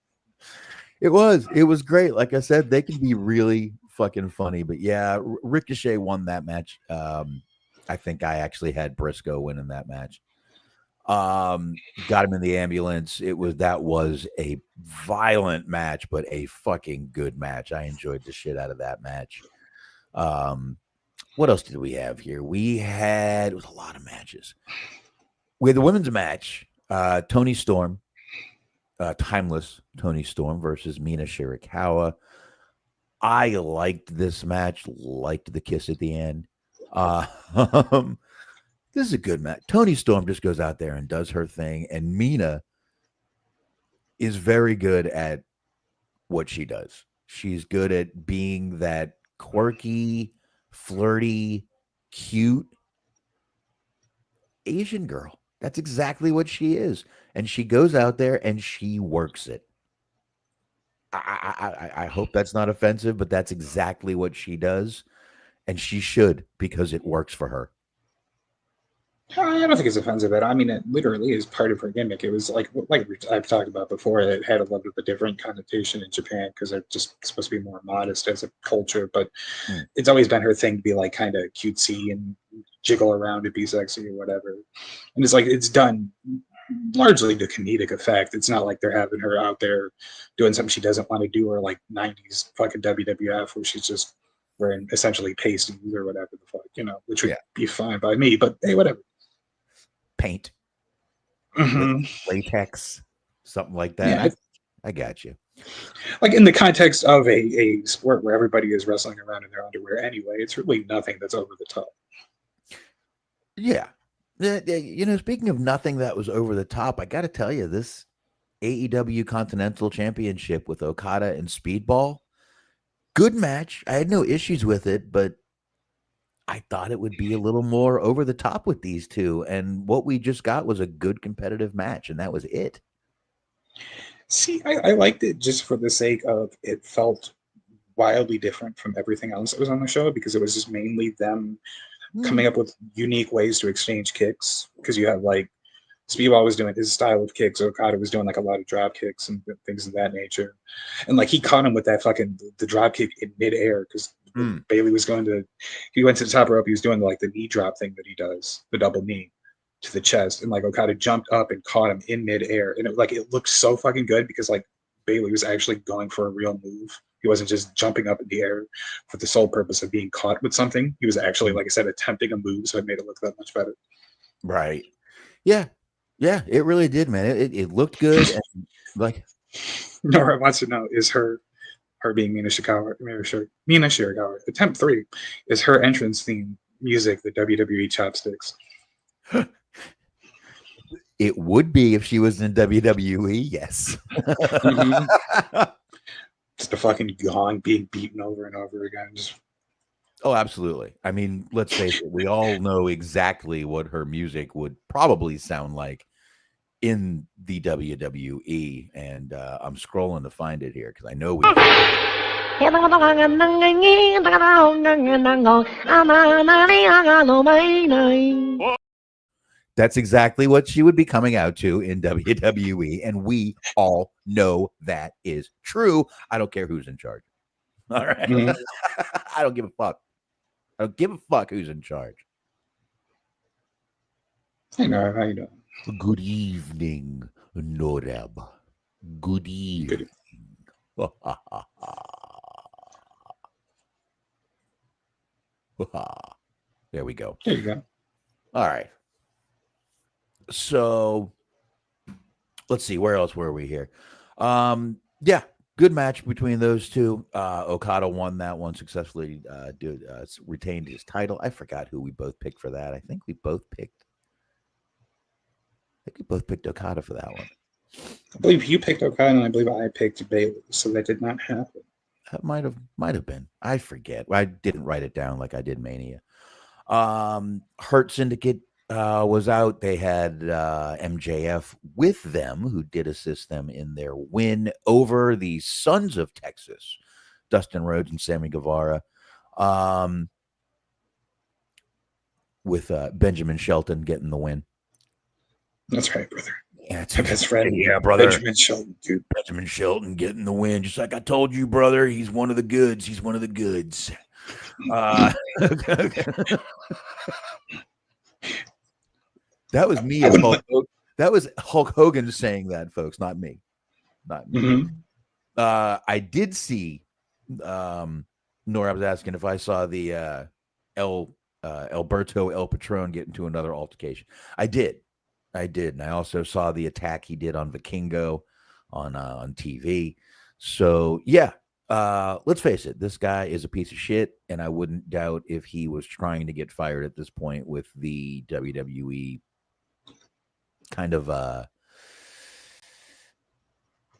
It was great. Like I said, they can be really fucking funny. But yeah, Ricochet won that match. I think I actually had Briscoe winning that match. Got him in the ambulance. That was a violent match, but a fucking good match. I enjoyed the shit out of that match. What else did we have here? It was a lot of matches. We had the women's match. Toni Storm, timeless Toni Storm versus Mina Shirakawa. I liked this match, liked the kiss at the end. This is a good match. Toni Storm just goes out there and does her thing, and Mina is very good at what she does. She's good at being that quirky, flirty, cute Asian girl. That's exactly what she is. And she goes out there and she works it. I hope that's not offensive, but that's exactly what she does. And she should, because it works for her. I don't think it's offensive. I mean, it literally is part of her gimmick. It was like I've talked about before, it had a little bit of a different connotation in Japan because they're just supposed to be more modest as a culture. But it's always been her thing to be like kind of cutesy and jiggle around and be sexy or whatever. And it's like it's done largely to comedic effect. It's not like they're having her out there doing something she doesn't want to do, or like 90s fucking WWF where she's just wearing essentially pasties or whatever the fuck, which would be fine by me. But hey, whatever. Paint, latex, something like that. Yeah, I got you. Like in the context of a sport where everybody is wrestling around in their underwear anyway, it's really nothing that's over the top. Yeah. Speaking of nothing that was over the top, I got to tell you, this AEW Continental Championship with Okada and Speedball, good match. I had no issues with it, but I thought it would be a little more over the top with these two. And what we just got was a good competitive match, and that was it. See, I liked it just for the sake of it felt wildly different from everything else that was on the show, because it was just mainly them coming up with unique ways to exchange kicks. Because you have like Speedball was doing his style of kicks, Okada was doing like a lot of drop kicks and things of that nature. And like he caught him with that fucking the drop kick in midair because Bailey was he went to the top rope, he was doing like the knee drop thing that he does, the double knee to the chest, and like Okada jumped up and caught him in midair, and it looked so fucking good because like Bailey was actually going for a real move. He wasn't just jumping up in the air for the sole purpose of being caught with something. He was actually, like I said, attempting a move, so it made it look that much better. Right. Yeah, it really did, man. It looked good. And like Nora wants to know, is her being Mina Shirakawa, attempt 3 is her entrance theme music, the WWE chopsticks. It would be if she was in WWE, yes. Just the fucking gong being beaten over and over again. Oh, absolutely. I mean, let's face it, we all know exactly what her music would probably sound like in the WWE, and I'm scrolling to find it here because I know we. That's exactly what she would be coming out to in WWE, and we all know that is true. I don't care who's in charge. All right. I don't give a fuck. I don't give a fuck who's in charge. Hey, Nora, how you doing? Good evening, Noreb. Good evening. There we go. There you go. All right. So let's see, where else were we here? Yeah, good match between those two. Okada won that one successfully, retained his title. I forgot who we both picked for that. I think we both picked Okada for that one. I believe you picked Okada and I believe I picked Bailey, so that did not happen. That might have been. I forget. I didn't write it down like I did Mania. Hurt Syndicate was out. They had MJF with them, who did assist them in their win over the Sons of Texas, Dustin Rhodes and Sammy Guevara, with Benjamin Shelton getting the win. That's right, brother. Yeah, it's My best friend, yeah, brother. Benjamin Shelton, dude. Benjamin Shelton getting the win, just like I told you, brother. He's one of the goods. He's one of the goods. That was me. That was Hulk Hogan saying that, folks, not me. Not me. Mm-hmm. I did see. Nora was asking if I saw the Alberto El Patron get into another altercation. I did, and I also saw the attack he did on Vikingo on TV. So yeah, let's face it, this guy is a piece of shit, and I wouldn't doubt if he was trying to get fired at this point with the WWE kind of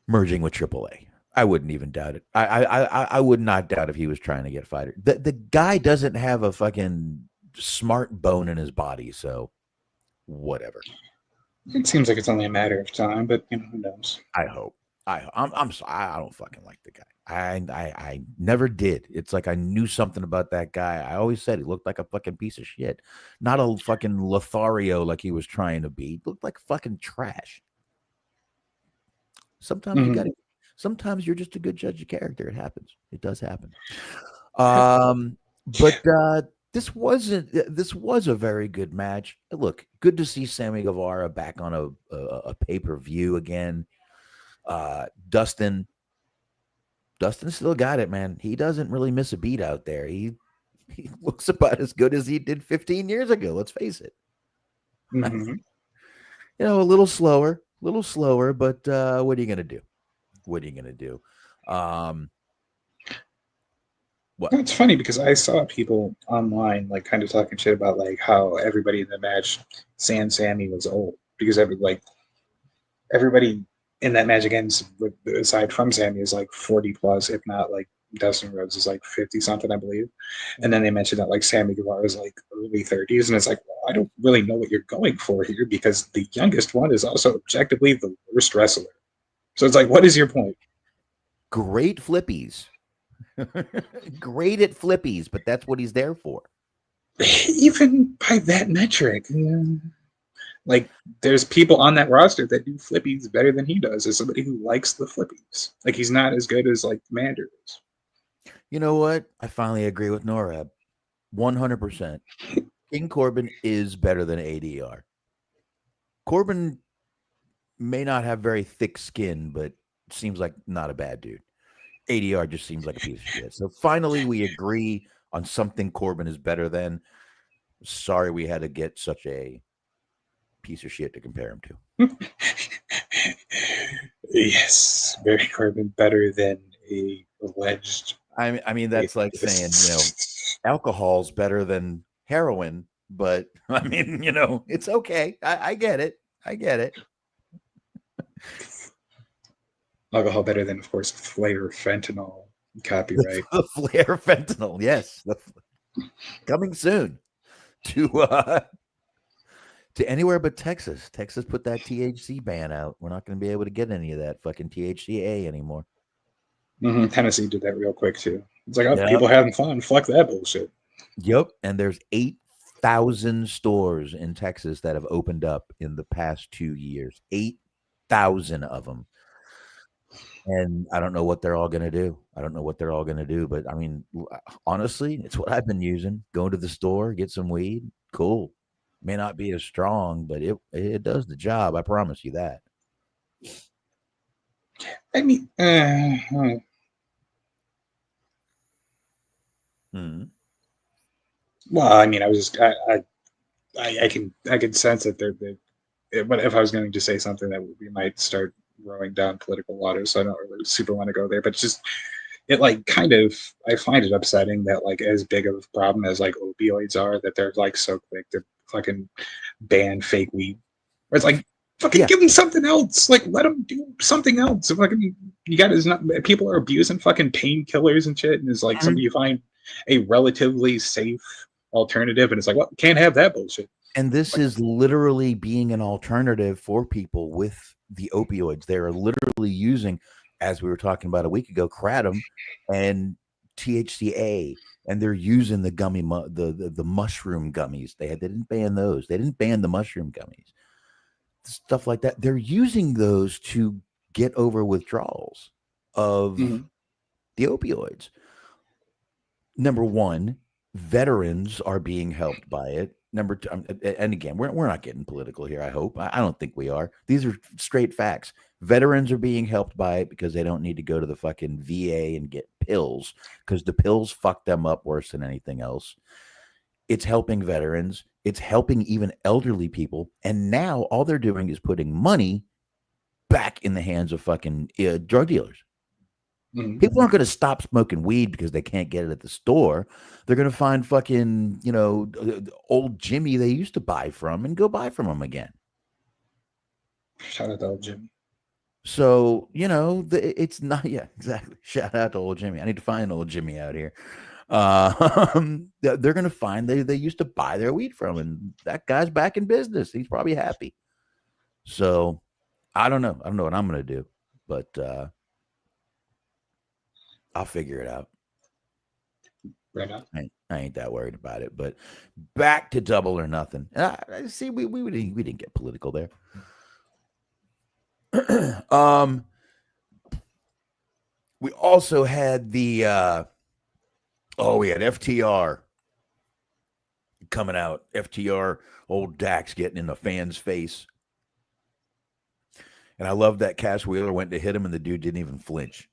merging with AAA. I wouldn't even doubt it. I would not doubt if he was trying to get fired. The guy doesn't have a fucking smart bone in his body, so whatever. It seems like it's only a matter of time, but you know, who knows? I hope. I'm sorry. I don't fucking like the guy. I never did. It's like I knew something about that guy. I always said he looked like a fucking piece of shit. Not a fucking Lothario like he was trying to be. He looked like fucking trash. Sometimes you gotta. Sometimes you're just a good judge of character. It happens. It does happen. But this was a very good match. Look, good to see Sammy Guevara back on a pay-per-view again. Dustin still got it, man. He doesn't really miss a beat out there. He looks about as good as he did 15 years ago. Let's face it. Mm-hmm. You know, a little slower, but what are you gonna do? What are you gonna do? What? It's funny because I saw people online like kind of talking shit about like how everybody in the match Sammy was old because everybody in that match again, aside from Sammy, is like 40 plus, if not like Dustin Rhodes is like 50 something, I believe. And then they mentioned that like Sammy Guevara is like early 30s, and it's like, well, I don't really know what you're going for here because the youngest one is also objectively the worst wrestler. So it's like, what is your point? Great flippies. Great at flippies, but that's what he's there for. Even by that metric, like there's people on that roster that do flippies better than he does as somebody who likes the flippies. Like he's not as good as like Commander is. You know what? I finally agree with Norab. 100%. King Corbin is better than ADR. Corbin may not have very thick skin, but seems like not a bad dude. ADR just seems like a piece of shit. So finally we agree on something Corbin is better than. Sorry we had to get such a piece of shit to compare him to. Yes, Barry Corbin better than a alleged. I mean that's like saying, you know, alcohol's better than heroin, but I mean, you know, it's okay. I get it. Alcohol better than, of course, Flair Fentanyl copyright. The Flair Fentanyl, yes, coming soon to anywhere but Texas. Texas put that THC ban out. We're not going to be able to get any of that fucking THCA anymore. Mm-hmm. Tennessee did that real quick too. It's like, oh, people having fun. Fuck that bullshit. Yep, and there's 8,000 stores in Texas that have opened up in the past 2 years. 8,000 of them. And I don't know what they're all going to do. But I mean, honestly, it's what I've been using. Going to the store, get some weed. Cool. May not be as strong, but it does the job. I promise you that. I mean, well, I mean, I was just, I can sense that but if I was going to say something that we might start rowing down political waters, so I don't really super want to go there, but just it like kind of, I find it upsetting that like as big of a problem as like opioids are, that they're like so quick to fucking ban fake weed. Or it's like fucking give them something else. Like let them do something else. Fucking you got is not people are abusing fucking painkillers and shit, and it's like something you find a relatively safe alternative, and it's like, well, can't have that bullshit. And this is literally being an alternative for people with the opioids. They're literally using, as we were talking about a week ago, kratom and THCA, and they're using the gummy, the mushroom gummies. They didn't ban those. They didn't ban the mushroom gummies. stuff like that. They're using those to get over withdrawals of the opioids. Number one, veterans are being helped by it. Number two, and again, we're not getting political here. I hope. I don't think we are. These are straight facts. Veterans are being helped by it because they don't need to go to the fucking VA and get pills, because the pills fuck them up worse than anything else. It's helping veterans. It's helping even elderly people. And now all they're doing is putting money back in the hands of fucking drug dealers. People aren't going to stop smoking weed because they can't get it at the store. They're going to find fucking, old Jimmy they used to buy from and go buy from them again. Shout out to old Jimmy. So, it's not, yeah, exactly. Shout out to old Jimmy. I need to find old Jimmy out here. They're going to find they used to buy their weed from, and that guy's back in business. He's probably happy. So I don't know. I don't know what I'm going to do, but, I'll figure it out. Right now, I ain't that worried about it. But back to Double or Nothing. I see. We didn't get political there. We also had the we had FTR coming out. FTR, old Dax getting in the fan's face, and I love that Cash Wheeler went to hit him, and the dude didn't even flinch.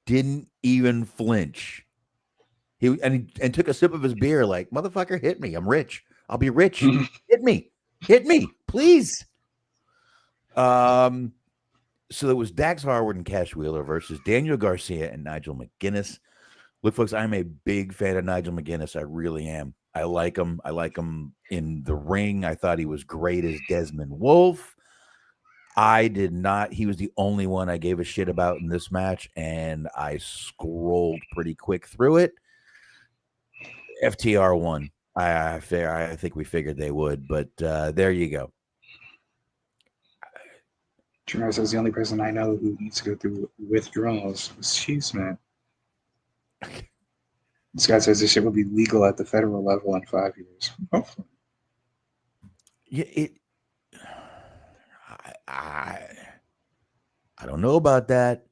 Didn't even flinch. He took a sip of his beer, like, motherfucker, hit me. I'm rich. I'll be rich. Hit me, please. So it was Dax Harwood and Cash Wheeler versus Daniel Garcia and Nigel McGuinness. Look, folks, I'm a big fan of Nigel McGuinness. I really am. I like him. I like him in the ring. I thought he was great as Desmond Wolfe. I did not. He was the only one I gave a shit about in this match, and I scrolled pretty quick through it. FTR won. I think we figured they would, but there you go. Trino says the only person I know who needs to go through withdrawals is Chiefs, man. This guy says this shit will be legal at the federal level in 5 years. Hopefully. Yeah, I don't know about that.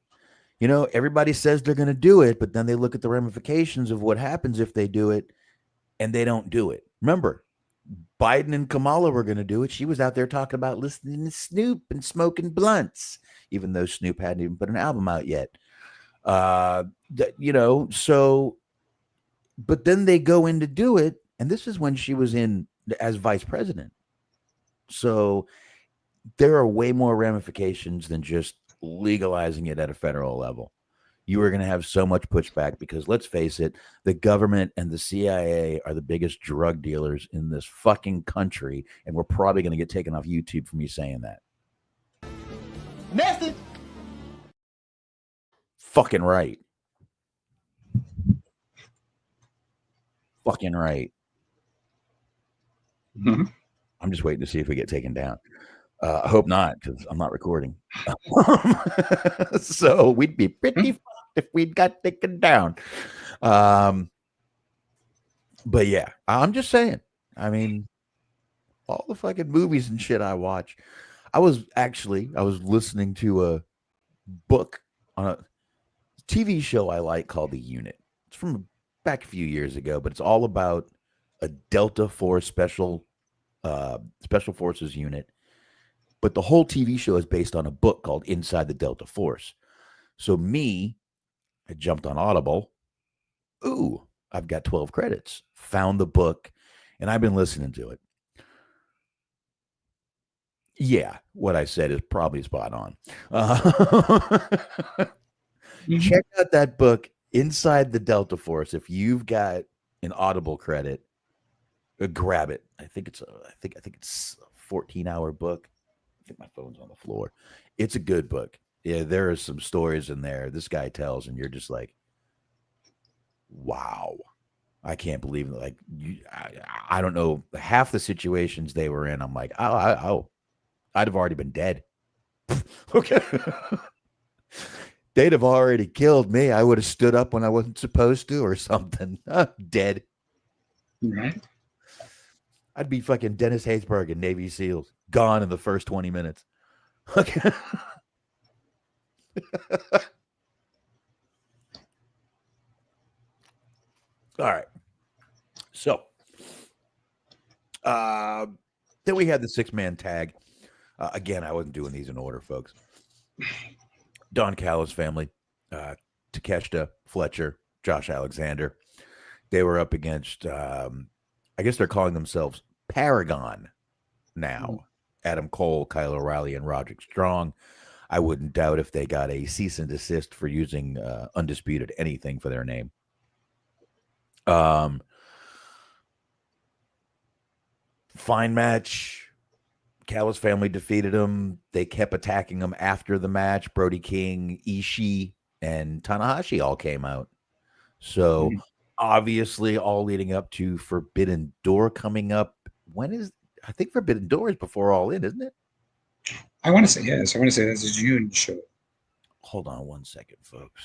Everybody says they're going to do it, but then they look at the ramifications of what happens if they do it, and they don't do it. Remember, Biden and Kamala were going to do it. She was out there talking about listening to Snoop and smoking blunts, even though Snoop hadn't even put an album out yet. So, but then they go in to do it, and this is when she was in as vice president. So there are way more ramifications than just legalizing it at a federal level. You are going to have so much pushback because, let's face it, the government and the CIA are the biggest drug dealers in this fucking country, and we're probably going to get taken off YouTube for me saying that. Message. Fucking right. Fucking right. I'm just waiting to see if we get taken down. I hope not, because I'm not recording. So we'd be pretty fucked if we'd got taken down. But yeah, I'm just saying. I mean, all the fucking movies and shit I watch. I was listening to a book on a TV show I like called The Unit. It's from back a few years ago, but it's all about a Delta Force special forces unit. But the whole TV show is based on a book called Inside the Delta Force. So I jumped on Audible. Ooh, I've got 12 credits. Found the book, and I've been listening to it. Yeah, what I said is probably spot on. Check out that book, Inside the Delta Force. If you've got an Audible credit, grab it. I think it's a 14-hour book. I think my phone's on the floor. It's a good book. Yeah, there are some stories in there this guy tells, and you're just like, wow, I can't believe it. Like, I don't know, half the situations they were in, I'm like, I'd have already been dead. Okay. They'd have already killed me. I would have stood up when I wasn't supposed to or something. Dead. Right. I'd be fucking Dennis Haysbert and Navy SEALs gone in the first 20 minutes. Okay. All right. So, then we had the 6-man tag. Again, I wasn't doing these in order, folks. Don Callis family, Takeshita, Fletcher, Josh Alexander. They were up against, I guess they're calling themselves Paragon now. Adam Cole, Kyle O'Reilly, and Roderick Strong. I wouldn't doubt if they got a cease and desist for using Undisputed anything for their name. Fine match. Callis family defeated him. They kept attacking him after the match. Brody King, Ishii, and Tanahashi all came out. So obviously all leading up to Forbidden Door coming up. I think Forbidden Door is before All In, isn't it? I want to say yes. I want to say that's a June show. Hold on one second, folks.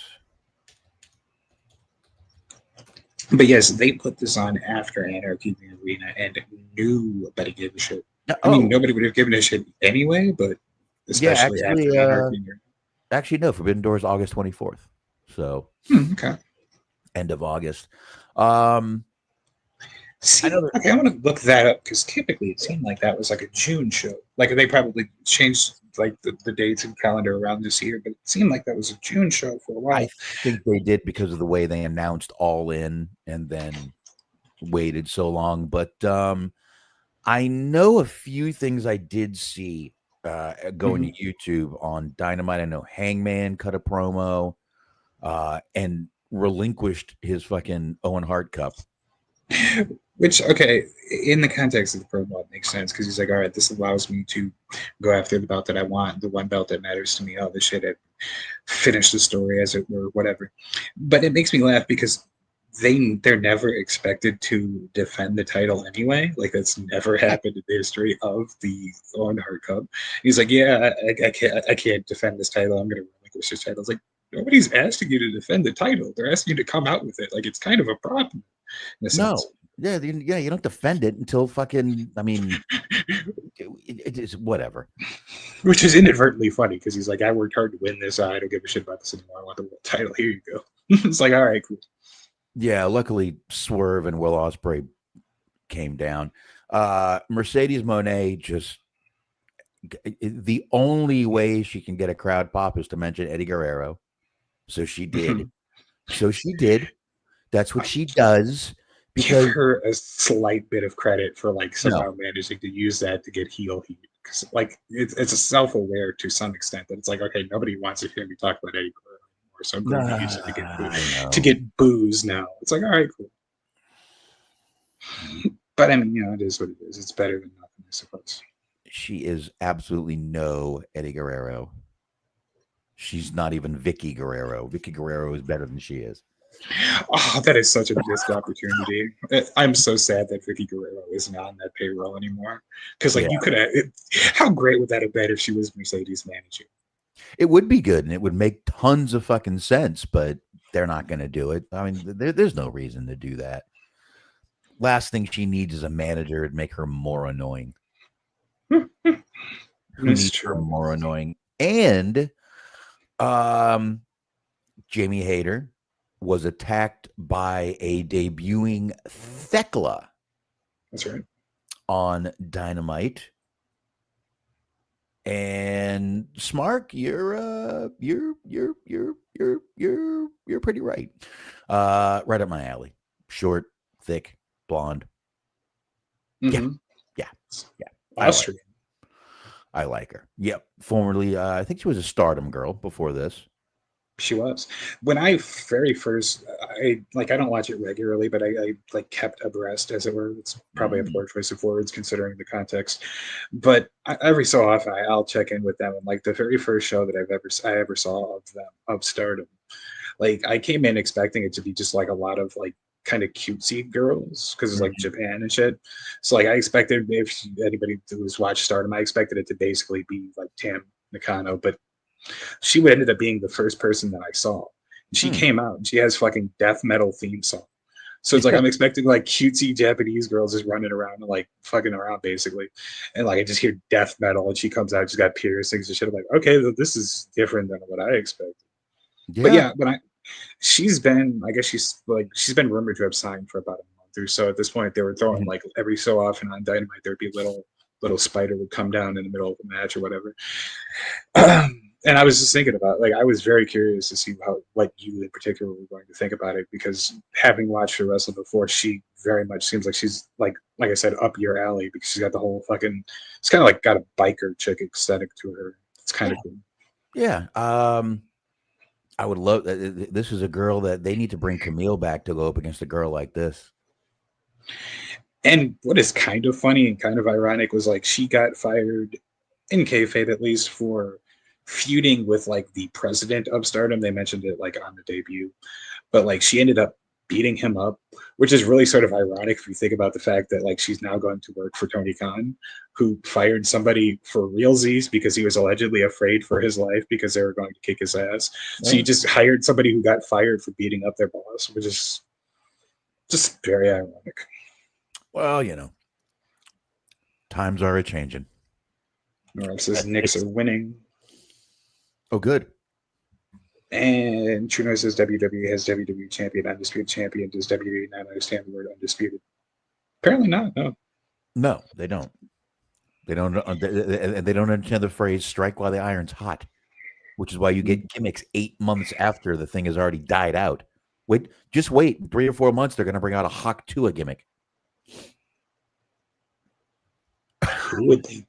But yes, they put this on after Anarchy in the Arena, and nobody gave a shit. I mean, nobody would have given a shit anyway, but especially after Anarchy in the Arena. Actually, no. Forbidden Door is August 24th. So, okay. End of August. See, okay, I want to look that up because typically it seemed like that was like a June show. Like they probably changed like the dates and calendar around this year, but it seemed like that was a June show for a while. I think they did because of the way they announced All In and then waited so long. But I know a few things I did see going to YouTube on Dynamite. I know Hangman cut a promo and relinquished his fucking Owen Hart Cup. Which, okay, in the context of the promo, it makes sense because he's like, all right, this allows me to go after the belt that I want, the one belt that matters to me, all this shit, finish the story as it were, whatever. But it makes me laugh because they're never expected to defend the title anyway. Like that's never happened in the history of the Owen Hart Cup. He's like, yeah, I can't defend this title. I'm going to relinquish this title. It's like, nobody's asking you to defend the title. They're asking you to come out with it. Like it's kind of a problem. No. Yeah, you don't defend it until fucking, I mean, it is whatever. Which is inadvertently funny because he's like, I worked hard to win this. I don't give a shit about this anymore. I want the world title. Here you go. It's like, all right, cool. Yeah, luckily Swerve and Will Ospreay came down. Mercedes Moné just, the only way she can get a crowd pop is to mention Eddie Guerrero. So she did. That's what she does. Because give her a slight bit of credit for like somehow managing to use that to get heel heat. Because like it's a self-aware to some extent that it's like, okay, nobody wants to hear me talk about Eddie Guerrero anymore, so I'm going to use it to get booze now. It's like, all right, cool. But I mean, it is what it is. It's better than nothing, I suppose. She is absolutely no Eddie Guerrero. She's not even Vicky Guerrero. Vicky Guerrero is better than she is. Oh, that is such a missed opportunity. I'm so sad that Vicky Guerrero isn't on that payroll anymore. Because you could have. How great would that have been if she was Mercedes manager? It would be good, and it would make tons of fucking sense. But they're not going to do it. I mean, there's no reason to do that. Last thing she needs is a manager to make her more annoying. Who needs her more annoying? And Jamie Hayter was attacked by a debuting Thekla. That's right. On Dynamite. And Smark, you're pretty right. Right up my alley. Short, thick, blonde. Mm-hmm. Yeah. Austrian. I like her. Yep. Formerly, I think she was a Stardom girl before this. She was. When I very first, I don't watch it regularly, but I kept abreast, as it were. It's probably a poor choice of words considering the context. But every so often, I'll check in with them. And like the very first show that I ever saw of them, of Stardom, like I came in expecting it to be just like a lot of like kind of cutesy girls because it's like Japan and shit. So like I expected, if anybody who's watched Stardom, I expected it to basically be like Tam Nakano, but she ended up being the first person that I saw. She came out and she has fucking death metal theme song. So it's like I'm expecting like cutesy Japanese girls just running around and like fucking around basically, and like I just hear death metal and she comes out, she's got piercings and shit. I'm like, okay, this is different than what I expected. But yeah, she's been, I guess she's been rumored to have signed for about a month or so. At this point, they were throwing like every so often on Dynamite there'd be a little spider would come down in the middle of the match or whatever. And I was just thinking about, like, I was very curious to see what you in particular were going to think about it, because having watched her wrestle before, she very much seems like she's like I said, up your alley, because she's got the whole fucking, it's kind of like got a biker chick aesthetic to her. It's kind of cool. Yeah. I would love that. This is a girl that they need to bring Camille back to go up against a girl like this. And what is kind of funny and kind of ironic was, like, she got fired in kayfabe, at least, for feuding with like the president of Stardom. They mentioned it like on the debut, but like she ended up beating him up, which is really sort of ironic if you think about the fact that like she's now going to work for Tony Khan, who fired somebody for realsies because he was allegedly afraid for his life because they were going to kick his ass. So you just hired somebody who got fired for beating up their boss, which is just very ironic. Well, you know, times are a-changing. Norm says Knicks are winning. Oh, good. And Truno says WWE has WWE champion, undisputed champion. Does WWE not understand the word undisputed? Apparently not. No, they don't. They don't. They don't understand the phrase "strike while the iron's hot," which is why you get gimmicks 8 months after the thing has already died out. Just wait. In 3 or 4 months, they're going to bring out a Hawk Tua gimmick. Who would they?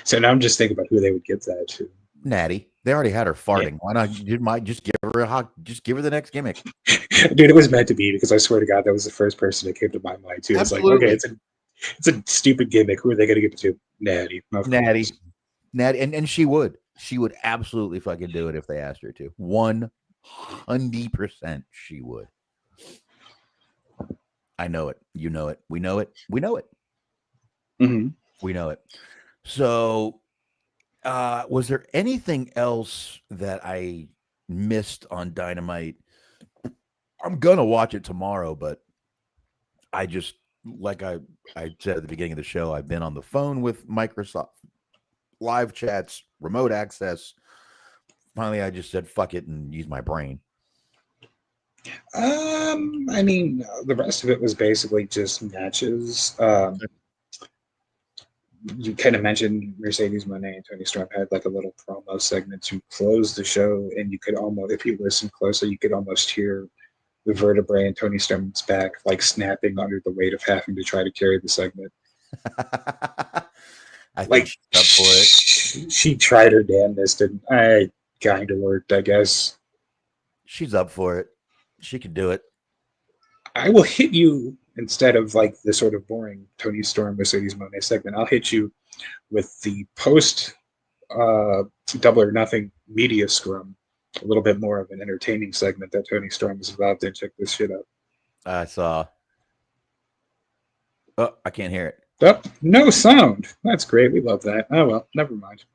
So now I'm just thinking about who they would give that to. Natty. They already had her farting. Why not? You might just give her a Hawk. Just give her the next gimmick. Dude, it was meant to be, because I swear to God, that was the first person that came to my mind too. It's like, okay, it's a stupid gimmick. Who are they going to give it to? Natty. Natty, and she would. She would absolutely fucking do it if they asked her to. 100% she would. I know it. You know it. We know it. We know it. Mm-hmm. We know it. So, was there anything else that I missed on Dynamite? I'm gonna watch it tomorrow, but I just, like I said at the beginning of the show, I've been on the phone with Microsoft, live chats, remote access. Finally, I just said fuck it and use my brain. I mean, the rest of it was basically just matches. You kind of mentioned Mercedes Moné and Tony Storm had like a little promo segment to close the show, and you could almost, if you listen closely, you could almost hear the vertebrae in Tony Storm's back like snapping under the weight of having to try to carry the segment. I think she's up for it. She tried her damnedest, and I kind of worked, I guess. She's up for it. She can do it. I will hit you, instead of like the sort of boring Tony Storm Mercedes Moné segment, I'll hit you with the post Double or Nothing media scrum, a little bit more of an entertaining segment that Tony Storm is involved in. Check this shit out. I saw. Oh, I can't hear it. Oh, no sound. That's great. We love that. Oh well, never mind.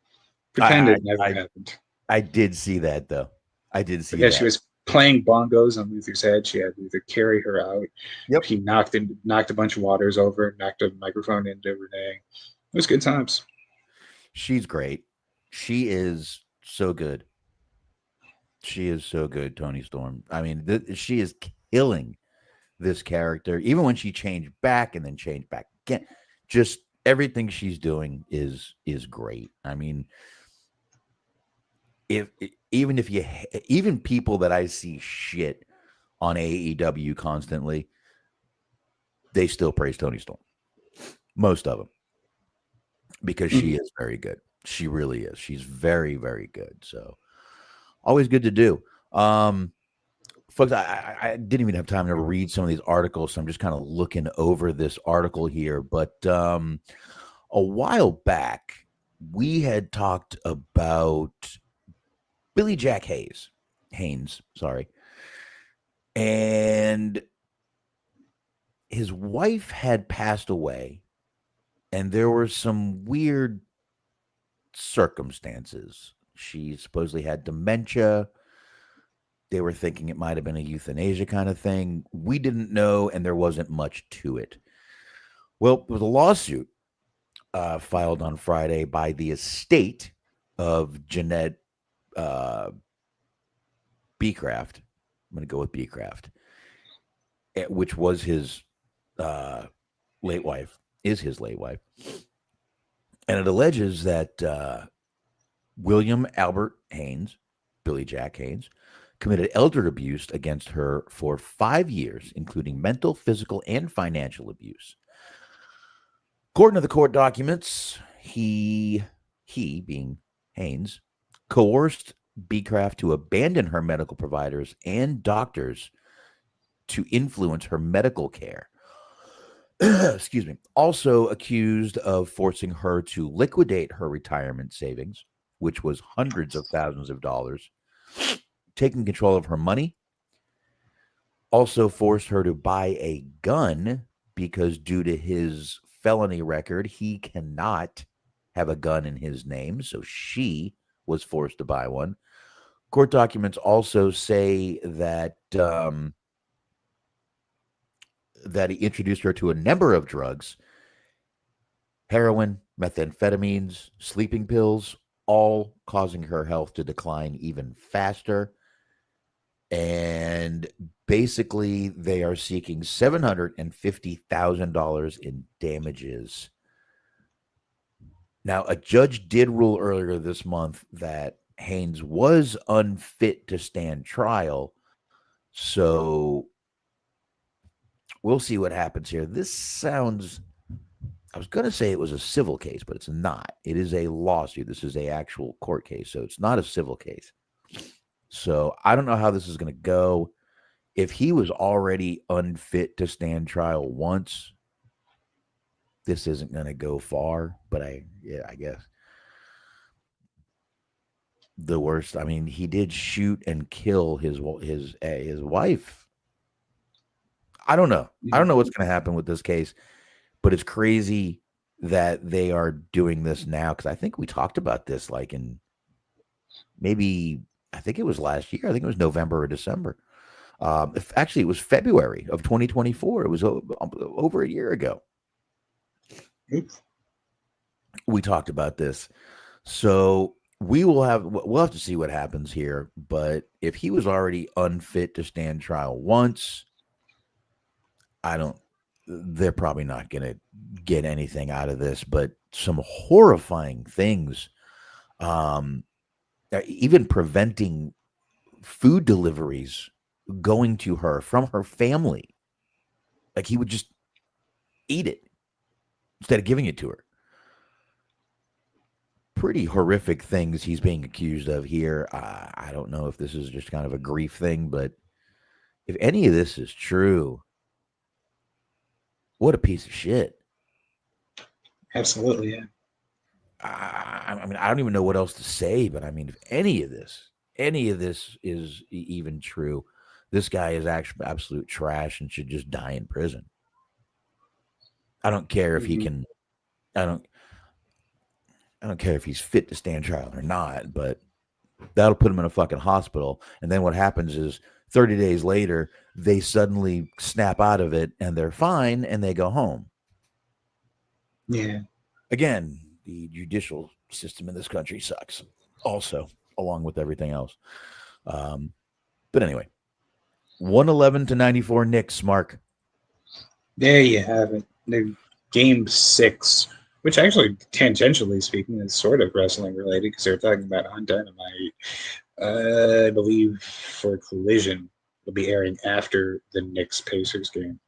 Pretend it never happened. I did see that though. I did see that. She was playing bongos on Luther's head. She had Luther carry her out. Yep. He knocked a bunch of waters over, knocked a microphone into Renee. It was good times. She's great. She is so good. She is so good, Tony Storm. I mean, she is killing this character, even when she changed back and then changed back again. Just everything she's doing is great. I mean, even people that I see shit on AEW constantly, they still praise Tony Storm. Most of them, because she is very good. She really is. She's very, very good. So always good to do. Folks, I didn't even have time to read some of these articles, so I'm just kind of looking over this article here. But a while back, we had talked about Billy Jack Haynes, and his wife had passed away, and there were some weird circumstances. She supposedly had dementia. They were thinking it might have been a euthanasia kind of thing. We didn't know, and there wasn't much to it. Well, there was a lawsuit filed on Friday by the estate of Jeanette Beecraft. I'm going to go with Beecraft, which was his late wife, is his late wife. And it alleges that William Albert Haynes, Billy Jack Haynes, committed elder abuse against her for 5 years, including mental, physical, and financial abuse. According to the court documents, he being Haynes, coerced Beecraft to abandon her medical providers and doctors to influence her medical care. Excuse me. Also accused of forcing her to liquidate her retirement savings, which was hundreds of thousands of dollars, taking control of her money. Also forced her to buy a gun because due to his felony record, he cannot have a gun in his name. So she was forced to buy one. Court documents also say that that he introduced her to a number of drugs, heroin, methamphetamines, sleeping pills, all causing her health to decline even faster. And basically, they are seeking $750,000 in damages. Now, a judge did rule earlier this month that Haynes was unfit to stand trial. So we'll see what happens here. This sounds, I was going to say it was a civil case, but it's not. It is a lawsuit. This is an actual court case, so it's not a civil case. So I don't know how this is going to go. If he was already unfit to stand trial once, this isn't going to go far. But I guess the worst. I mean, he did shoot and kill his wife. I don't know. I don't know what's going to happen with this case, but it's crazy that they are doing this now. Because I think we talked about this like in maybe, I think it was last year. I think it was November or December. Actually, it was February of 2024. It was over a year ago. We talked about this. So we'll have to see what happens here. But if he was already unfit to stand trial once, they're probably not going to get anything out of this, but some horrifying things, even preventing food deliveries going to her from her family. Like he would just eat it instead of giving it to her. Pretty horrific things he's being accused of here. I don't know if this is just kind of a grief thing, but if any of this is true, what a piece of shit. Absolutely, yeah. I mean, I don't even know what else to say, but I mean, if any of this is even true, this guy is actually absolute trash and should just die in prison. I don't care if he can, I don't care if he's fit to stand trial or not, but that'll put him in a fucking hospital. And then what happens is 30 days later, they suddenly snap out of it and they're fine and they go home. Yeah. Again, the judicial system in this country sucks also, along with everything else. But anyway, 111-94 Knicks, Mark. There you have it. The game 6, which actually, tangentially speaking, is sort of wrestling related because they're talking about on Dynamite. I believe for Collision will be airing after the Knicks-Pacers game.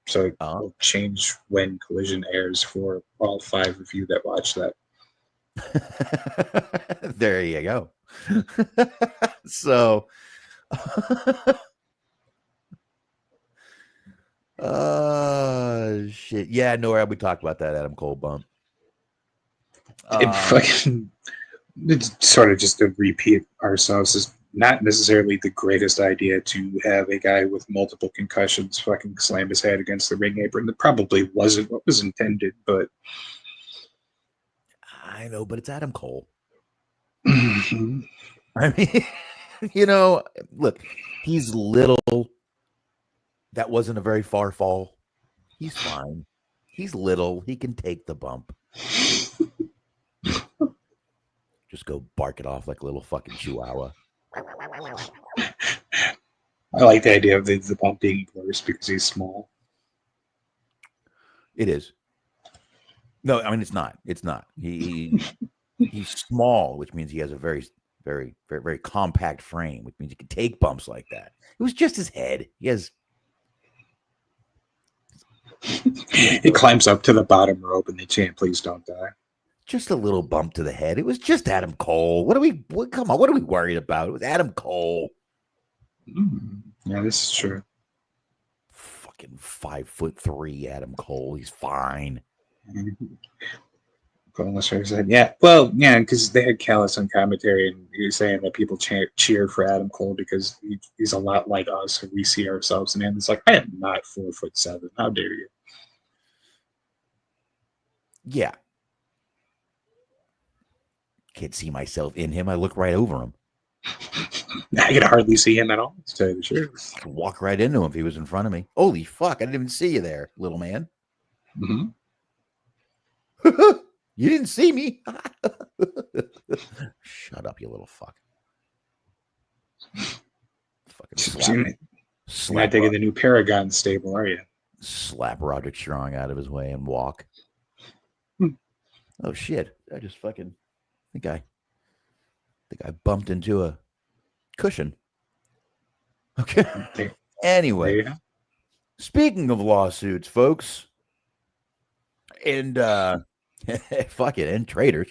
So it will change when Collision airs for all 5 of you that watch that. There you go. So, shit. Yeah, no, we talked about that Adam Cole bump. It's sort of just to repeat ourselves. Is not necessarily the greatest idea to have a guy with multiple concussions fucking slam his head against the ring apron. That probably wasn't what was intended, but I know, but it's Adam Cole. Mm-hmm. I mean, You know, look, he's little. That wasn't a very far fall. He's fine. He's little. He can take the bump. Just go bark it off like a little fucking chihuahua. I like the idea of the bump being worse because he's small. It is. No, I mean it's not. It's not. He's small, which means he has a very, very, very, very compact frame, which means he can take bumps like that. It was just his head. He has. He climbs up to the bottom rope and they chant, "Please don't die." Just a little bump to the head. It was just Adam Cole. Come on, what are we worried about? It was Adam Cole. Yeah, this is true. Fucking 5'3" Adam Cole. He's fine. Said, yeah, well, yeah, because they had Callis on commentary, and he was saying that people cheer for Adam Cole because he's a lot like us, and we see ourselves in him. It's like, I am not 4'7". How dare you? Yeah. Can't see myself in him. I look right over him. I can hardly see him at all, to tell you the truth. I could walk right into him if he was in front of me. Holy fuck, I didn't even see you there, little man. Mm-hmm. You didn't see me. Shut up, you little fuck. Fucking You're not taking the new Paragon stable, are you? Slap Roderick Strong out of his way and walk. Oh shit! I just fucking think I bumped into a cushion. Okay. Anyway, speaking of lawsuits, folks, and fuck it, and traders.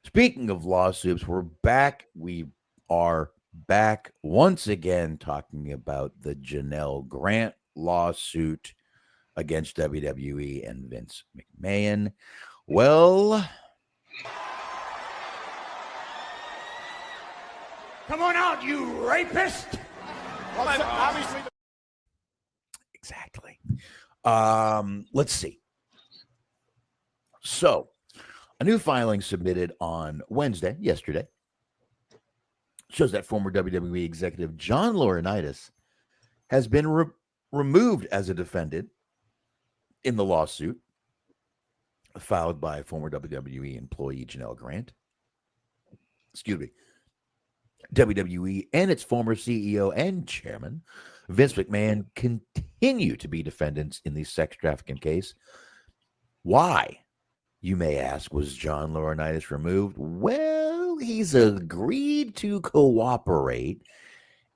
Speaking of lawsuits, we're back. We are back once again talking about the Janel Grant lawsuit against WWE and Vince McMahon. Well, Come on out, you rapist! Obviously. exactly. Let's see. So, a new filing submitted on Wednesday, yesterday, shows that former WWE executive John Laurinaitis has been removed as a defendant in the lawsuit filed by former WWE employee Janel Grant. Excuse me. WWE and its former CEO and chairman, Vince McMahon, continue to be defendants in the sex trafficking case. Why, you may ask, was John Laurinaitis removed? Well, he's agreed to cooperate